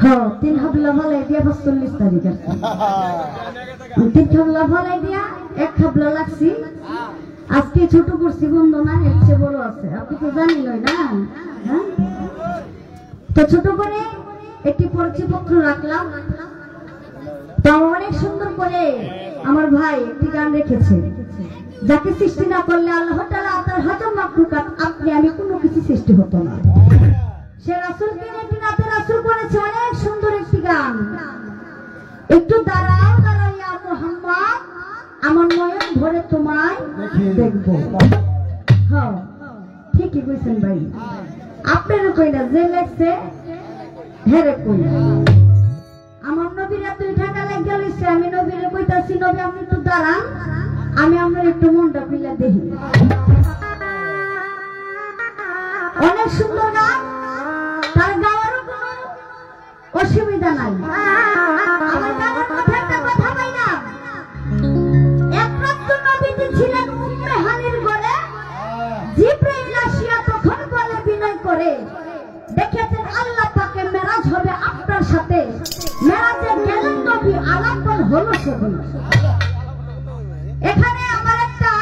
হ্যাঁ 3 হাবলা ভালাই দিয়া 45 তারিখে 3 হাবলা ভালাই দিয়া 1 হাবলা লাগছি আজকে ছোট করছি বন্ধনা এর চেয়ে বড় আছে আপনি তো জানেনই না হ্যাঁ তো ছোট করে একটি পরিচয়পত্র রাখলাম তো অনেক সুন্দর করে আমার ভাই একটি গান রেখেছে যাকে সৃষ্টি না করলে আল্লাহ তাআলা তার হাজার মাখলুকাত আপনি আমি কোনো কিছু সৃষ্টি হতো না সে রাসূলকে একটি নাতে রাসূল করেছে অনেক সুন্দর একটি গান একটু দাঁড়াও দাঁড়াও ইয়া মুহাম্মদ আমার নয়ন ভরে তোমায় দেখবো হ্যাঁ ঠিকই কইছেন ভাই আপনারও কই না যে লেখছে হেরে কই আমার নবীর এত ঠান্ডা লেগে গেছে আমি নবীরে কইতাছি নবী আপনি একটু দাঁড়ান আমি আপনার একটু মনটা খুলে দেখি অনেক সুন্দর গান তার গাওয়ারও কোনো অসুবিধা নাই আমার গানের মধ্যে একটা কথা পাইলাম একমাত্র নবীজি ছিলেন উম্মে হানির ঘরে জিবরাইল আসিয়া তখন বলে বিনয় করে দেখেছেন আল্লাহ পাকে মেরাজ হবে আপনার সাথে মেরাজে গেলেন নবী আলাপন হলো সবই এখানে আমার একটা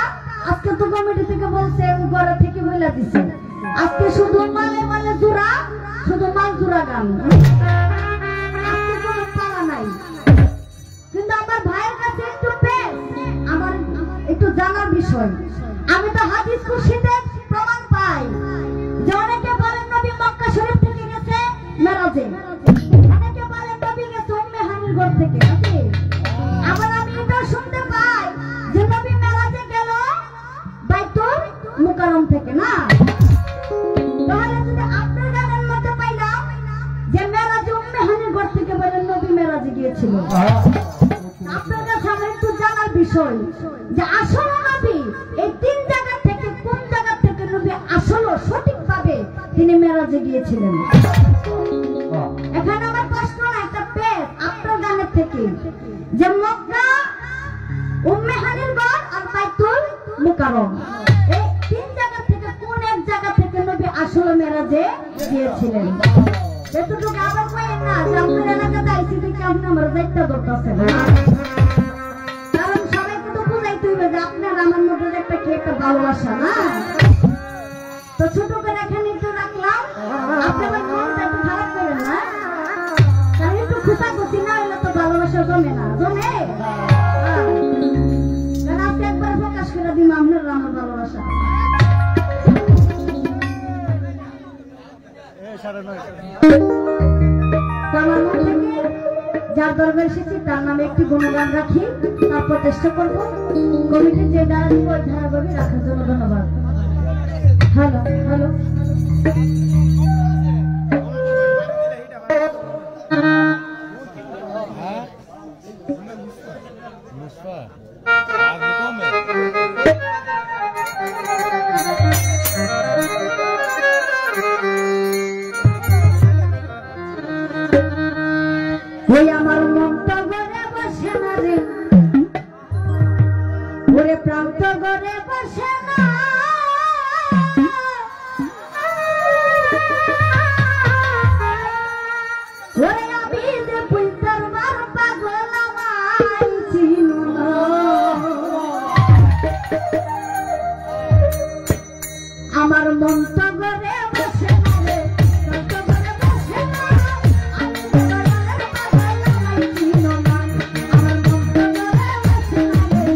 আজকে তো কমিটি থেকে বলছে ওই ঘর থেকে বলে দিছে আজকে শুধু মালে মালে জোড়া শুধু মাল জোড়া গান আজকে কোনো পালা নাই কিন্তু আমার ভাইয়ের কাছে একটু আমার একটু জানার বিষয় আমি তো হাদিস কুরসিতে প্রমাণ পাই যে অনেকে বলেন নবী মক্কা শরীফ থেকে গেছে মেরাজে অনেকে বলেন নবী গেছে উম্মে হানির ঘর থেকে নাকি আবার আমি এটা শুনতে পাই যে নবী মেরাজে গেল বাইতুল মুকাররম থেকে না তাহলে যদি আপনার গানের মধ্যে পাইলাম যে মেরাজে উম্মে হানির ঘর থেকে বলেন নবী মেরাজে গিয়েছিল আপনার কাছে আমার একটু জানার বিষয় যে আসল নবী এই 3 জায়গা থেকে কোন জায়গা থেকে নবী আসলে সঠিকভাবে তিনি মেরাজে গিয়েছিলেন এখানে আমার প্রশ্ন একটা পেশ আপনার গানের থেকে যে মক্কা উম্মে হানির ঘর আর বাইতুল মুকাররম এই 3 জায়গা থেকে কোন এক জায়গা থেকে নবী আসলে মেরাজে গিয়েছিলেন এতটুকু আবার কইেন না যে আপনার এলাকাতে আইসি থেকে আপনি আমার যাইতে দরকার না কারণ সবাইকে তো বুঝাইতে হবে যে আপনার আমার মধ্যে একটা কি একটা ভালোবাসা না তো ছোট করে এখানে একটু রাখলাম আপনার মনটা একটু খারাপ করেন না কারণ একটু খুশাখুশি না হলে তো ভালোবাসা জমে না জমে কারণ আপনি একবার প্রকাশ করে দিন আপনার আমার ভালোবাসা আমার মন থেকে যার দরবার এসেছি তার নামে একটি গুণগান রাখি তারপর চেষ্টা করবো কমিটি যে দ্বারা দিব ওই ধারাভাবে রাখার জন্য ধন্যবাদ হ্যালো হ্যালো ওই আমার মনটা ঘরে বসে না রে ওরে প্রান্ত ঘরে বসে না ওরে আমি যে পুইতার মার পাগল আমায় চিনো না আমার মনটা ঘরে বসে না রে প্রান্ত ঘরে বসে না আমার মনটা ঘরে বসে না রে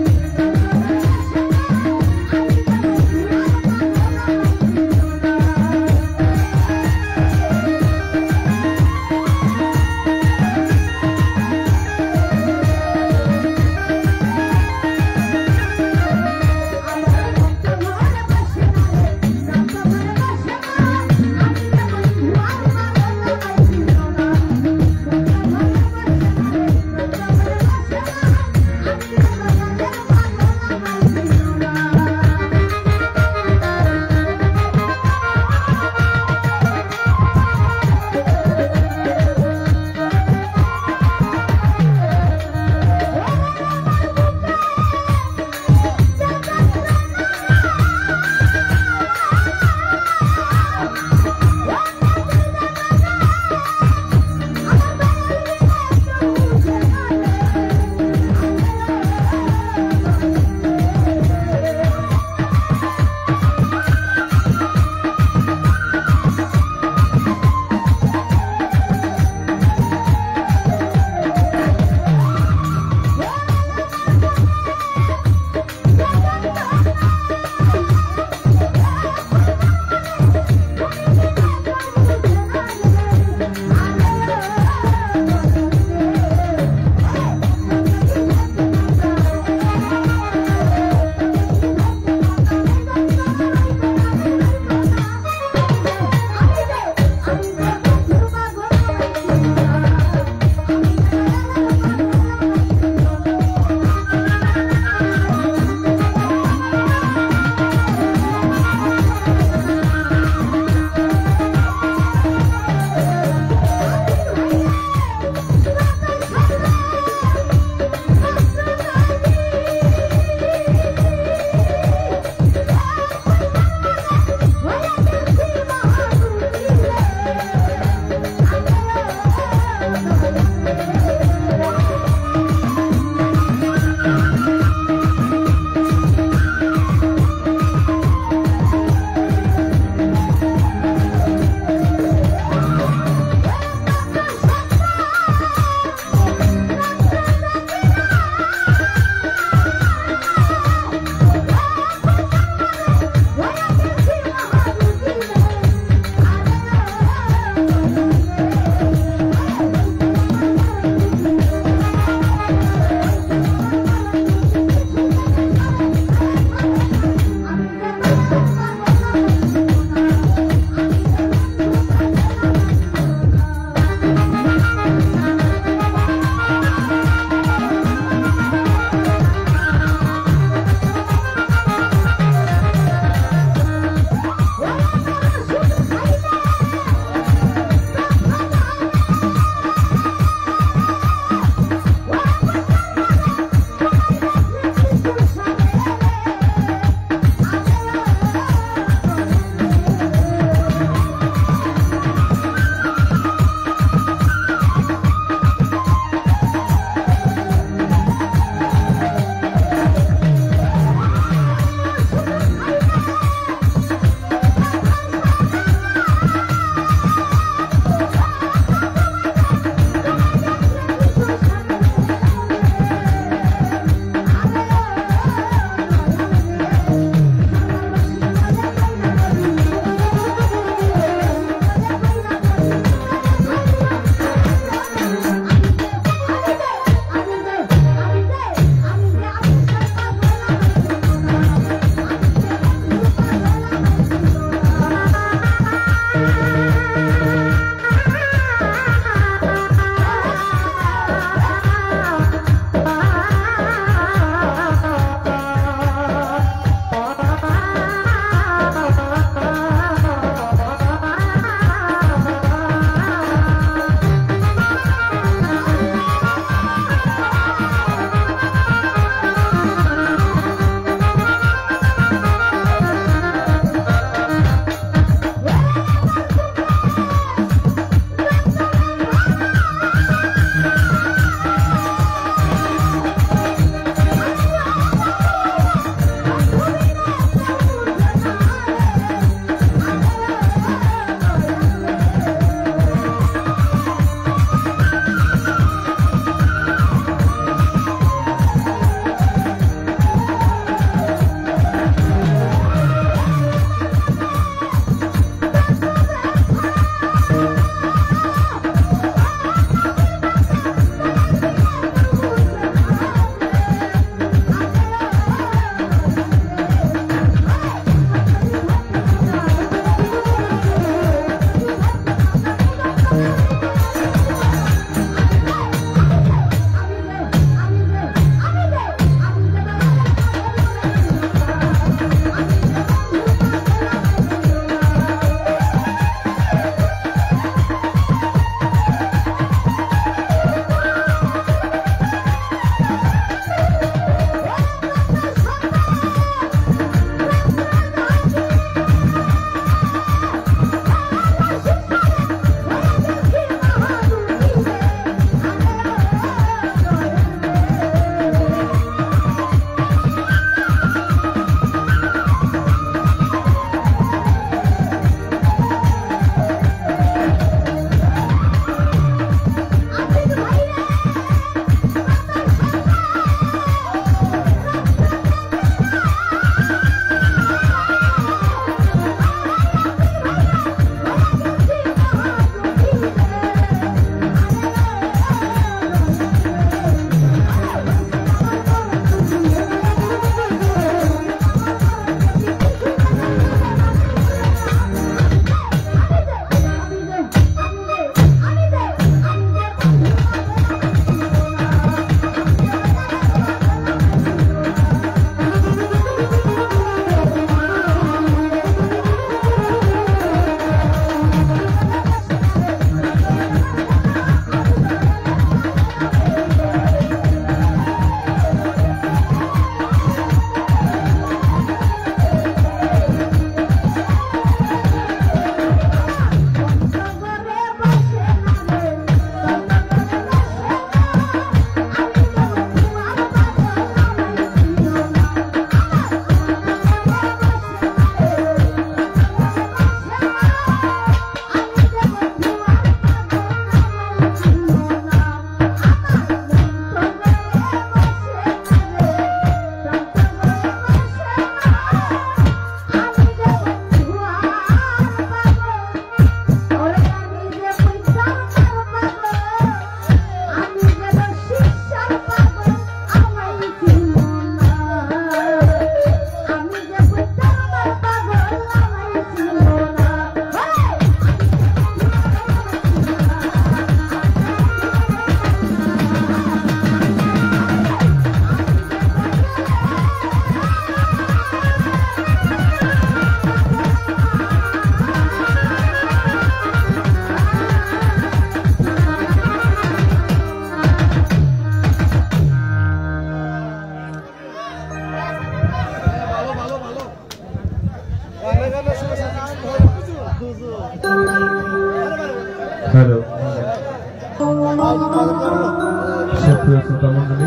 সুপ্রিয় শ্রোতা মণ্ডলী,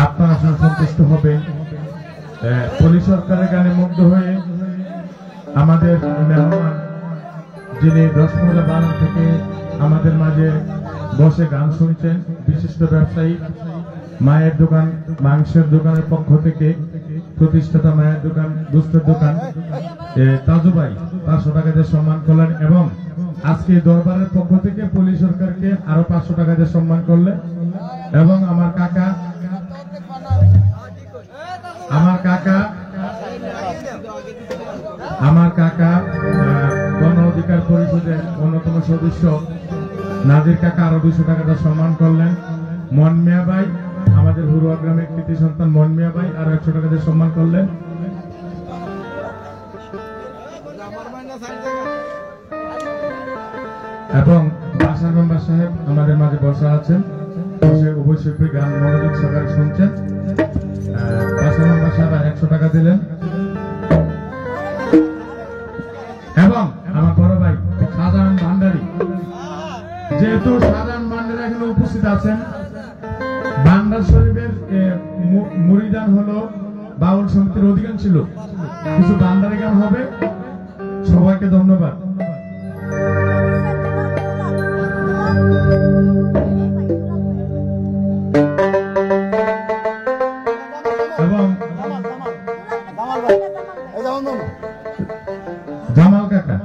আপনারা সন্তুষ্ট হবে পুলিশ সরকারের গানে মুগ্ধ হয়ে আমাদের মেহমান যিনি রসমলা বাগান থেকে আমাদের মাঝে বসে গান শুনছেন, বিশিষ্ট ব্যবসায়ী, মায়ের দোকান মাংসের দোকানের পক্ষ থেকে প্রতিষ্ঠাতা মায়ের দোকান দুস্থের দোকান তাজু ভাই 500 টাকা দিয়ে সম্মান করলেন এবং আজকে দরবারের পক্ষ থেকে পুলিশ সরকারকে আরো 500 টাকা দিয়ে সম্মান করলেন এবং আমার কাকা গণ অধিকার পরিষদের অন্যতম সদস্য নাজির কাকা আরো 200 টাকা দিয়ে সম্মান করলেন। মন মিয়া ভাই, আমাদের হুরুয়া গ্রামের কৃতি সন্তান মন মিয়া ভাই আরো 100 টাকা দিয়ে সম্মান করলেন। এবং বাসার মেম্বার সাহেব আমাদের মাঝে বসা আছেন, বসে উপশিল্পী গান মনোযোগ সহকারে শুনছেন। বাসার মেম্বার সাহেব 100 টাকা দিলেন এবং আমার বড় ভাই সাধারণ ভান্ডারী, যেহেতু সাধারণ ভান্ডারী এখানে উপস্থিত আছেন, ভান্ডার শরীফের মুরিদান হলো বাউল সমিতির অধিকাংশ ছিল, কিছু ভান্ডারী গান হবে। সবাইকে ধন্যবাদ। এবং জামাল কাকা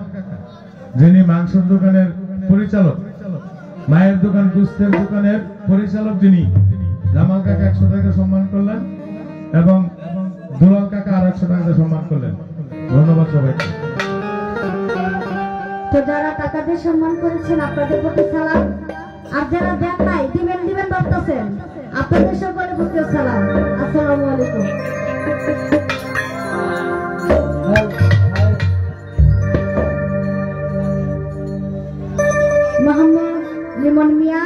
যিনি মাংসের দোকানের পরিচালক, মায়ের দোকান গুস্তের দোকানের পরিচালক, যিনি জামাল কাকা 100 টাকা সম্মান করলেন এবং দুলাল কাকা আর 100 টাকা সম্মান করলেন। ধন্যবাদ সবাইকে। তো যারা টাকা দিয়ে সম্মান করেছেন আপনাদের প্রতি সালাম, আর যারা দেন নাই দিবেন বলতেছেন আপনাদের সকলে প্রতি সালাম। আসসালামু আলাইকুম। মোহাম্মদ লিমন মিয়া,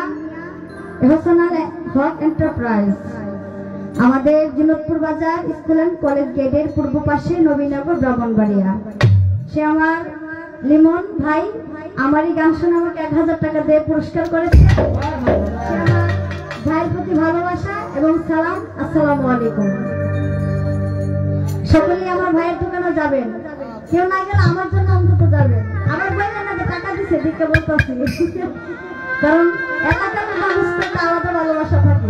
এহসানুল হক এন্টারপ্রাইজ, আমাদের জিনতপুর বাজার স্কুল এন্ড কলেজ গেটের পূর্ব পাশে, নবীনগর, ব্রাহ্মণবাড়িয়া। সে আমার লিমন ভাই আমারই গান শুনে আমাকে 1000 টাকা দিয়ে পুরস্কার করেছে। সে আমার ভাইয়ের প্রতি ভালোবাসা এবং সালাম। আসসালামু আলাইকুম। সকলেই আমার ভাইয়ের দোকানে যাবেন, কেউ না গেলে আমার জন্য অন্তত যাবেন। আমার ভাই আমাকে টাকা দিচ্ছে দিকে বলতেছি, কারণ এলাকার মানুষের একটা আলাদা ভালোবাসা থাকে।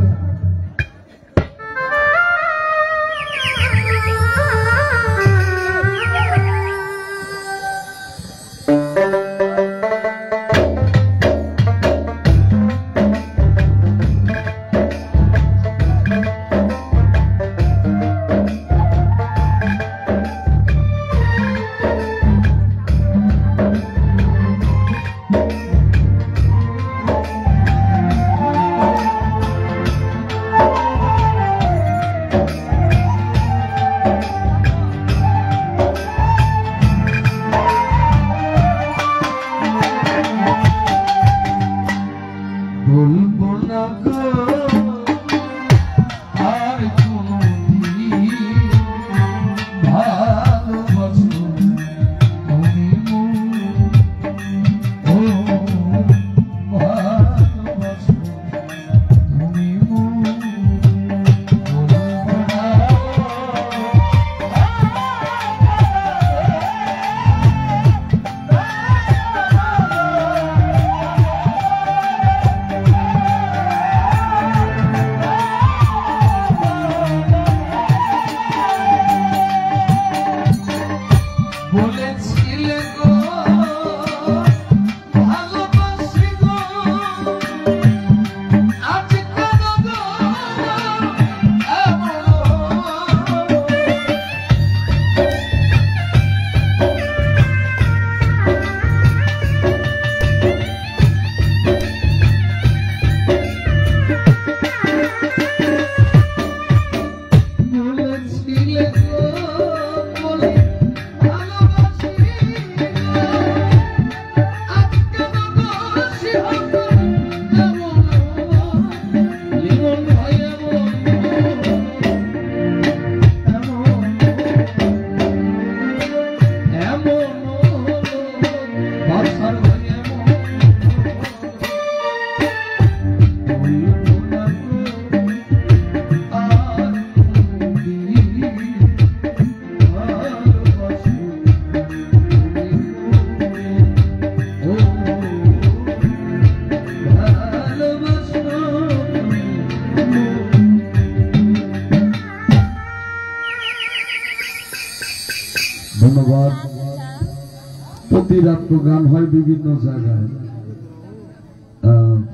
জাত গান হয় বিভিন্ন জায়গায়,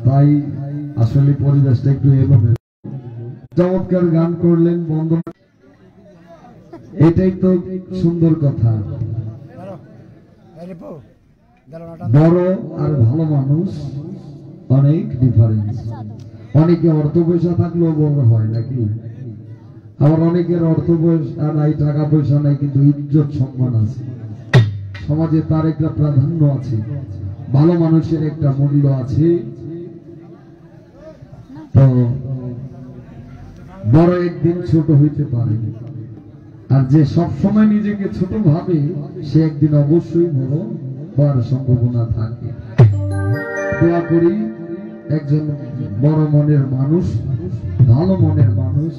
তাই আসলে পরিবেশটা একটু এলোমেলো। চমৎকার গান করলেন বন্ধু, এটাই তো সুন্দর কথা। বড় আর ভালো মানুষ অনেক ডিফারেন্স। অনেকে অর্থ পয়সা থাকলেও বড় হয় নাকি, আবার অনেকের অর্থ পয়সা নাই, টাকা পয়সা নাই, কিন্তু ইজ্জত সম্মান আছে, সমাজে তার একটা প্রাধান্য আছে, ভালো মানুষের একটা মূল্য আছে। তো বড় একদিন ছোট হইতে পারে, আর যে সব সময় নিজেকে ছোট ভাবে সে একদিন অবশ্যই বড় হওয়ার সম্ভাবনা থাকে। দোয়া করি একজন বড় মনের মানুষ, ভালো মনের মানুষ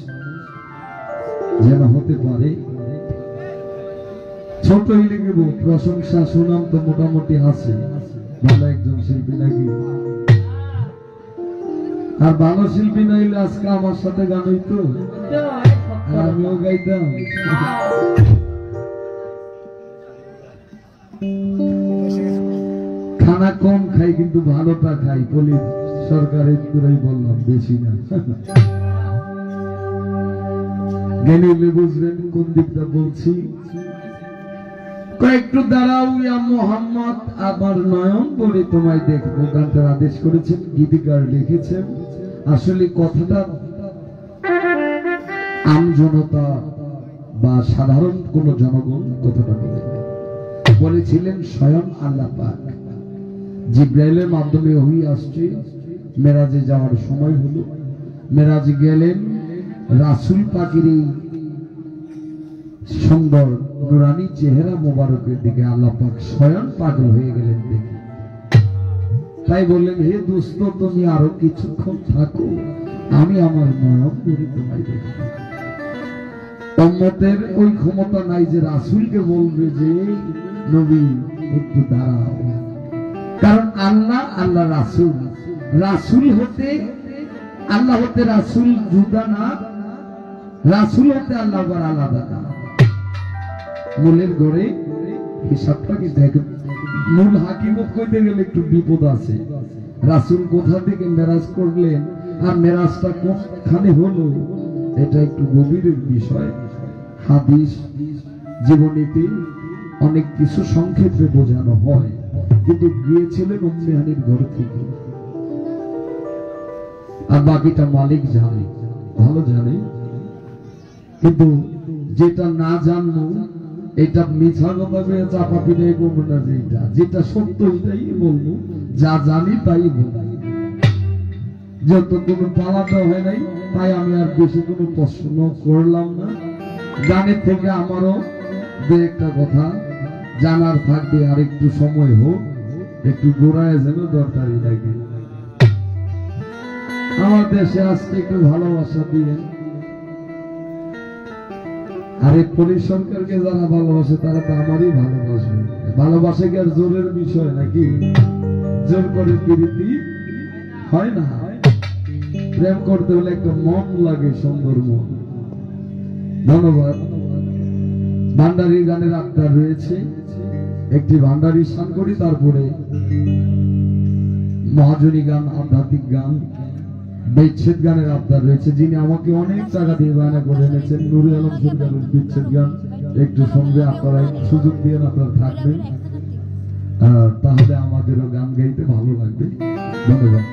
যেন হতে পারে। ছোটই লিখব, প্রশংসা সুনাম তো মোটামুটি আছে, ভালো একজন শিল্পী নাকি। আর ভালো শিল্পী নাইলে আজকে আমার সাথে গান হইতো, আমিও গাইতাম। খানা কম খাই কিন্তু ভালোটা খাই, পুলিশ সরকারের দূরেই বললাম, বেশি না। গেলে বুঝবেন কোন দিকটা বলছি। কয়েকটু দাঁড়াও ইয়া মোহাম্মদ, আবার নয়ন বলে তোমায় দেখবো, গানটার আদেশ করেছেন, গীতিকার লিখেছেন। আসলে কথাটা আম জনতা বা সাধারণ কোন জনগণ কথাটা বলেছিলেন স্বয়ং আল্লাহ পাক। জিব্রাইলের মাধ্যমে ওহী আসছে, মেরাজে যাওয়ার সময় হলো, মেরাজে গেলেন, রাসূল পাকের এই সুন্দর নুরানি চেহারা মোবারকের দিকে আল্লাহ পাক স্বয়ং পাগল হয়ে গেলেন দেখে। তাই বললেন, হে দোস্ত তুমি আরো কিছুক্ষণ থাকো, আমি আমার নয়ন করে তোমায় দেখব। উম্মতের ওই ক্ষমতা নাই যে রাসূলকে বলবে যে নবী একটু দাঁড়াও, কারণ আল্লাহ আল্লাহ রাসূল, রাসূল হতে আল্লাহ হতে রাসূল জুদা না, রাসূল হতে আল্লাহ আবার আলাদা না। মূলের গড়ে হিসাবটা কি দেখেন, মূল হাকিমত কইতে গেলে একটু বিপদ আছে। রাসূল কোথা থেকে মেরাজ করলেন আর মেরাজটা কোনখানে হলো, এটা একটু গভীরের বিষয়। হাদিস জীবনীতে অনেক কিছু সংক্ষেপে বোঝানো হয়, কিন্তু গিয়েছিলেন উম্মে হানির ঘর থেকে, আর বাকিটা মালিক জানে, ভালো জানে। কিন্তু যেটা না জানবো এটা মিছা কথা চাপা পিটাই করবো না, যেটা সত্য ওইটাই বলবো, যা জানি তাই বলবো। যত কোনো পালাটা হয় নাই, তাই আমি আর বেশি কোনো প্রশ্ন করলাম না। গানের থেকে আমারও দু একটা কথা জানার থাকবে, আর একটু সময় হোক, একটু গোড়ায় যেন দরকারি লাগে। আমার দেশে আসতে একটু ভালোবাসা দিয়ে, আরে পুলিশ সরকারকে যারা ভালোবাসে তারা তো আমারই ভালোবাসবে। ভালোবাসে কি আর জোরের বিষয় নাকি? জোর করে প্রীতি হয় না, প্রেম করতে হলে একটা মন লাগে, সুন্দর মন। ধন্যবাদ। ভান্ডারী গানের আবদার রয়েছে, একটি ভান্ডারী গান করি, তারপরে মহাজনী গান, আধ্যাত্মিক গান, বিচ্ছেদ গানের আবদার রয়েছে, যিনি আমাকে অনেক টাকা দিয়ে বায়না করে এনেছেন, নুরুল আলম সরকারের বিচ্ছেদ গান একটু সঙ্গে আপনারা সুযোগ দিয়ে আপনারা থাকবেন, তাহলে আমাদেরও গান গাইতে ভালো লাগবে। ধন্যবাদ।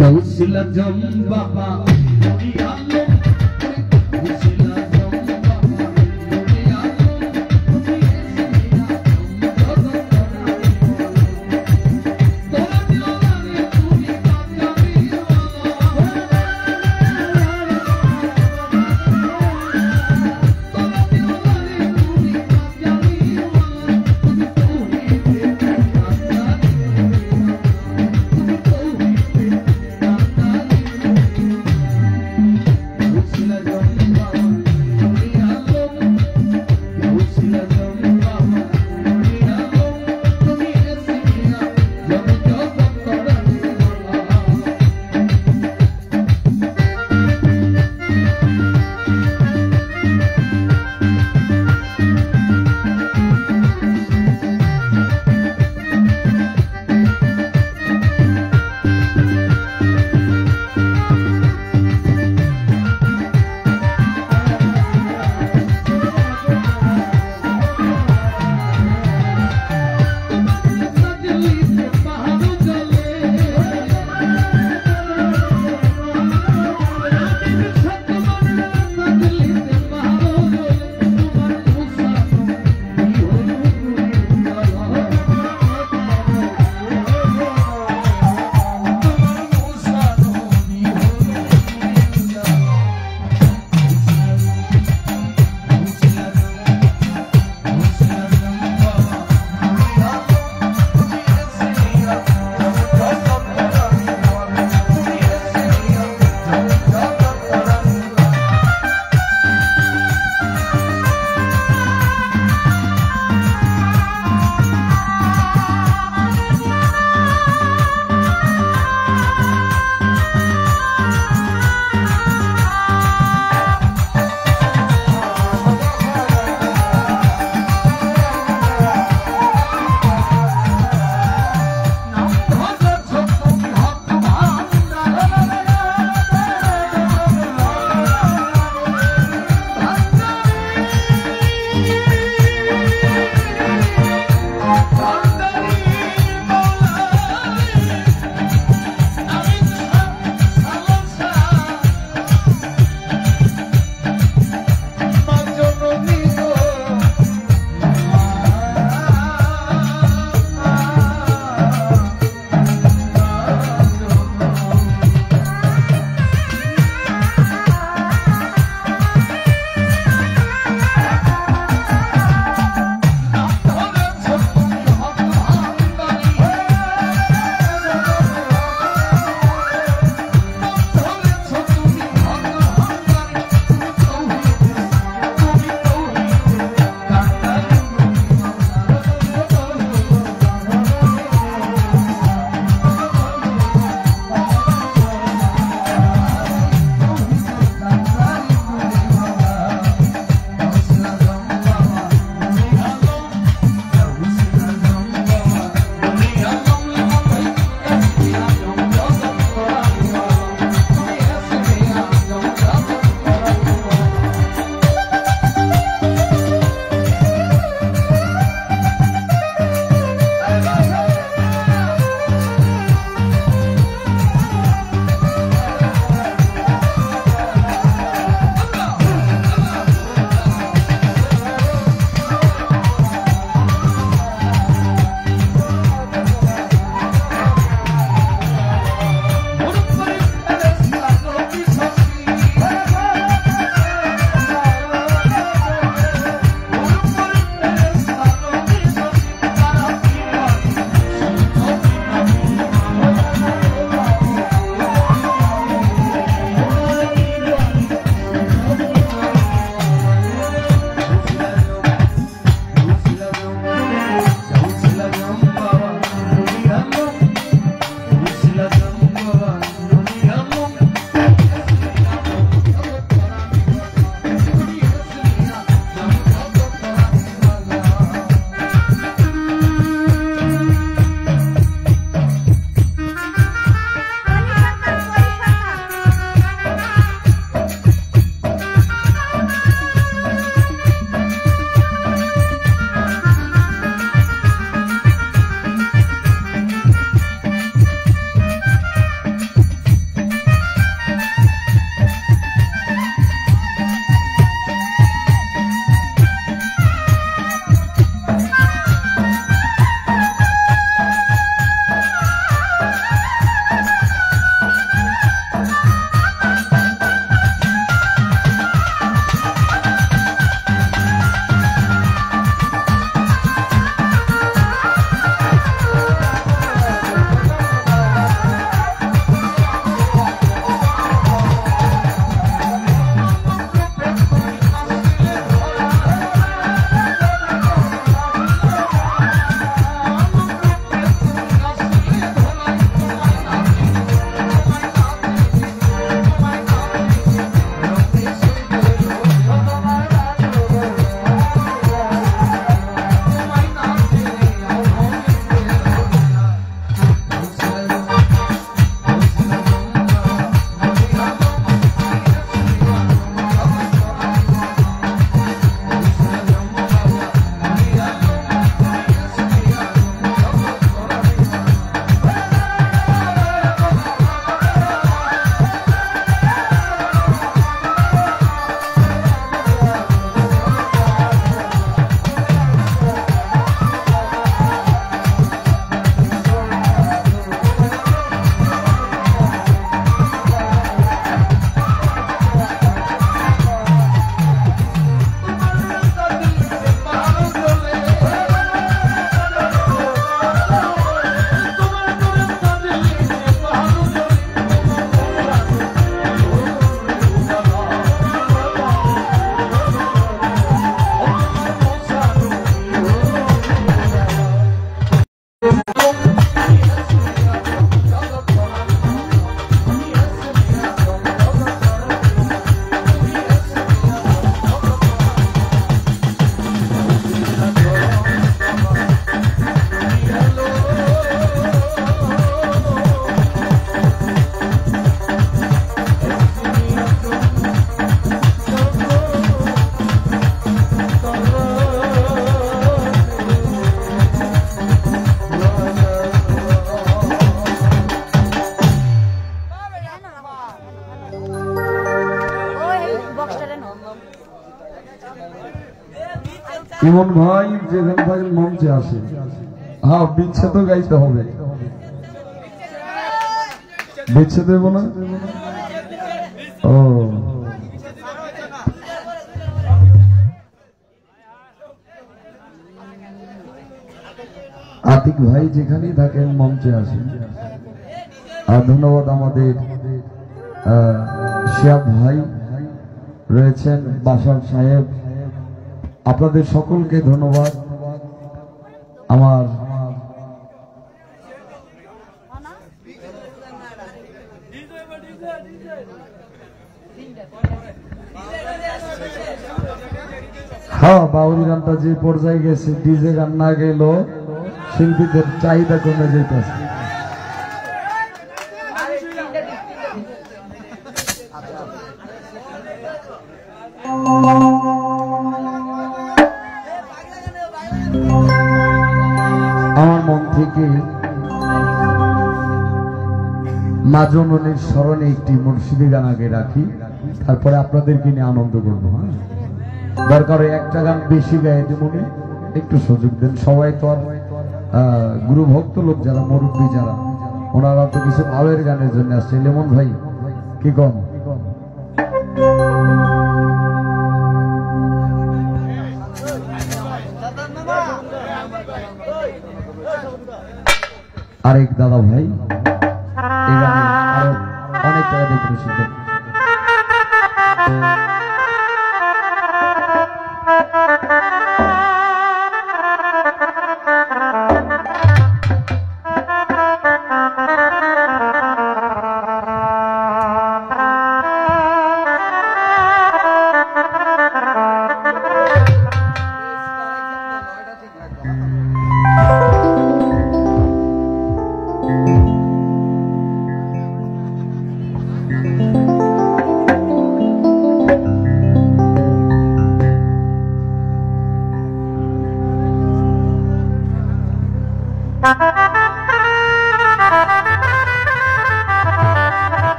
গৌসিলা জম বাবা ইমন ভাই যেখানে থাকেন মঞ্চে আসে। হ্যাঁ, বিচ্ছেদ গাইতে হবে। বিচ্ছেদ দেব না? ও আতিক ভাই যেখানেই থাকেন মঞ্চে আসেন। আর ধন্যবাদ আমাদের শিয়াব ভাই রয়েছেন, বাসার সাহেব, আপনাদের সকলকে ধন্যবাদ। আমার হ্যাঁ, বাউল গানটা যে পর্যায়ে গেছে, ডিজে গান না গেল শিল্পীদের চাহিদা কমে যেতেছে। আমার মন থেকে মা জননীর স্মরণে একটি মুর্শিদি গান আগে রাখি, তারপরে আপনাদেরকে নিয়ে আনন্দ করবো। হ্যাঁ, দরকার একটা গান বেশি গায়ে মনে একটু সুযোগ দেন। সবাই তো আর গুরু ভক্ত লোক, যারা মুরব্বী যারা, ওনারা তো কিছু ভাবের গানের জন্য আসছে। লেমন ভাই কি কম? আরেক দাদা ভাই এই গানে আরো অনেক টাকা দিয়ে প্রসিদ্ধ।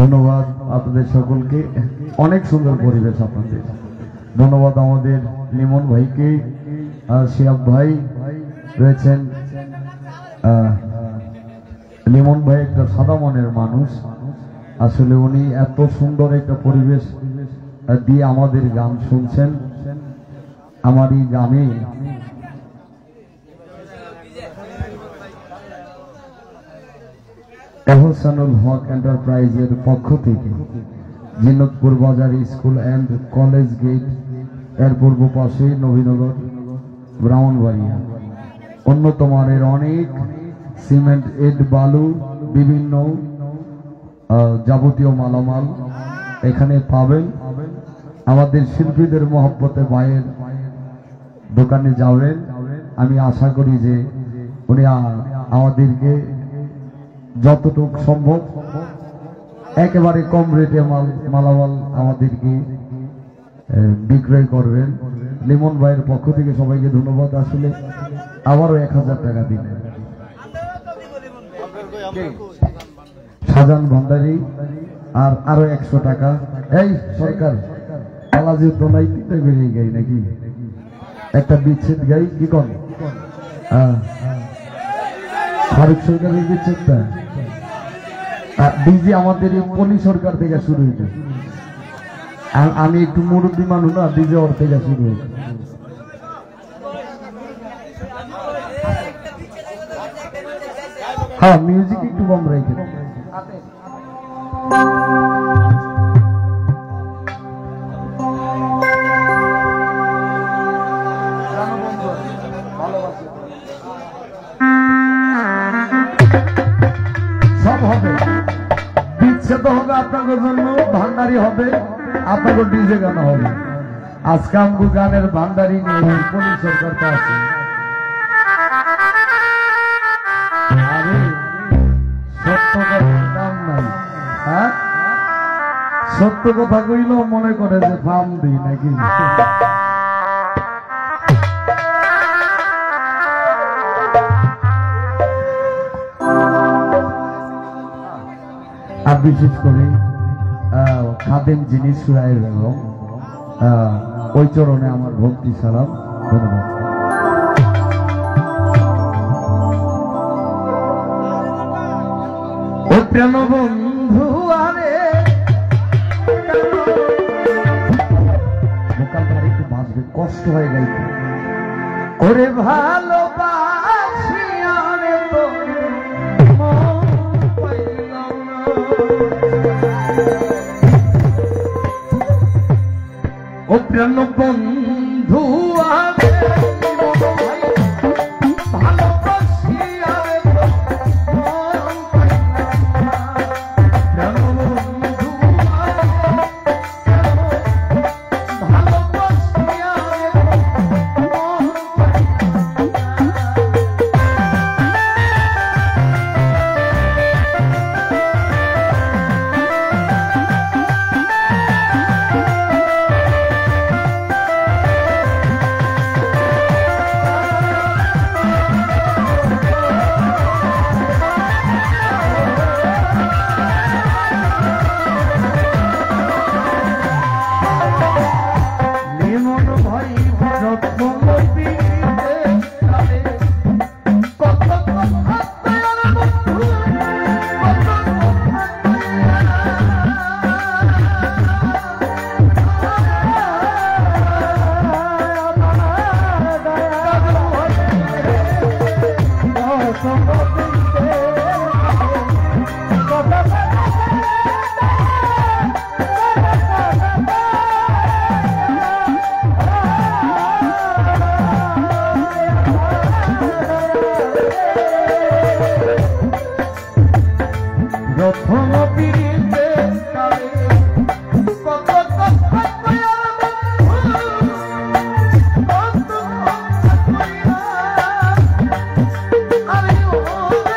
ধন্যবাদ আপনাদের সকলকে, অনেক সুন্দর পরিবেশ আপনাদের। ধন্যবাদ আমাদের লিমন ভাইকে, আর শিয়াব ভাই রয়েছেন লিমন ভাই একটা সাদা মনের মানুষ, আসলে উনি এত সুন্দর একটা পরিবেশ দিয়ে আমাদের গান শুনছেন। আমার এই গানে এহসানুল হক এন্টারপ্রাইজের পক্ষ থেকে জিন্নতপুর বাজার স্কুল অ্যান্ড কলেজ গেট এর পূর্ব পাশে নবীনগর ব্রাহ্মণবাড়িয়া উন্নত মানের অনেক সিমেন্ট ইট বালু বিভিন্ন যাবতীয় মালামাল এখানে পাবেন। আমাদের শিল্পীদের মহব্বতে ভাইয়ের দোকানে যাবেন। আমি আশা করি যে উনি আমাদেরকে যতটুকু সম্ভব একেবারে কম রেটে মালামাল আমাদেরকে বিক্রয় করবেন। লিমন ভাইয়ের পক্ষ থেকে সবাইকে ধন্যবাদ। আসলে আবারও 1000 টাকা দিলেন। শাহজাহান ভান্ডারী আর আরো 100 টাকা। এই সরকার আলাজি তো নাই তিনটা বেরিয়ে গাই নাকি একটা বিচ্ছেদ গাই কি কন? ফারুক সরকারের বিচ্ছেদটা ডিজি আমাদের পলি সরকার থেকে শুরু হইতে। আমি একটু মুরব্বী মানুষ না, ডিজে ওর থেকে শুরু হইতে। হ্যাঁ মিউজিক একটু কম রেখে সব হবে। বিচ্ছেদ হবে আপনাদের জন্য, ভান্ডারি হবে, আপনাদের ডিজে গান হবে। আজকে আমগো গানের ভান্ডারি নিয়ে পুলিশ সরকার তো আছে। আরে সত্য কথার দাম নাই। হ্যাঁ সত্য কথা কইলেও মনে করে যে ফার্ম দিই নাকি। আর বিশেষ করে খাদেম যিনি সুরাইয়ের বেগম, ওই চরণে আমার ভক্তি সালাম। ধন্যবাদ। ও প্রেম বন্ধু আরে ভোকালটা একটু বাঁচবে, কষ্ট হয়ে গাইতে। ওরে ভালোবাসি আরে তো ও প্রেম বন্ধু আরে ভালোবাসি আরে Oh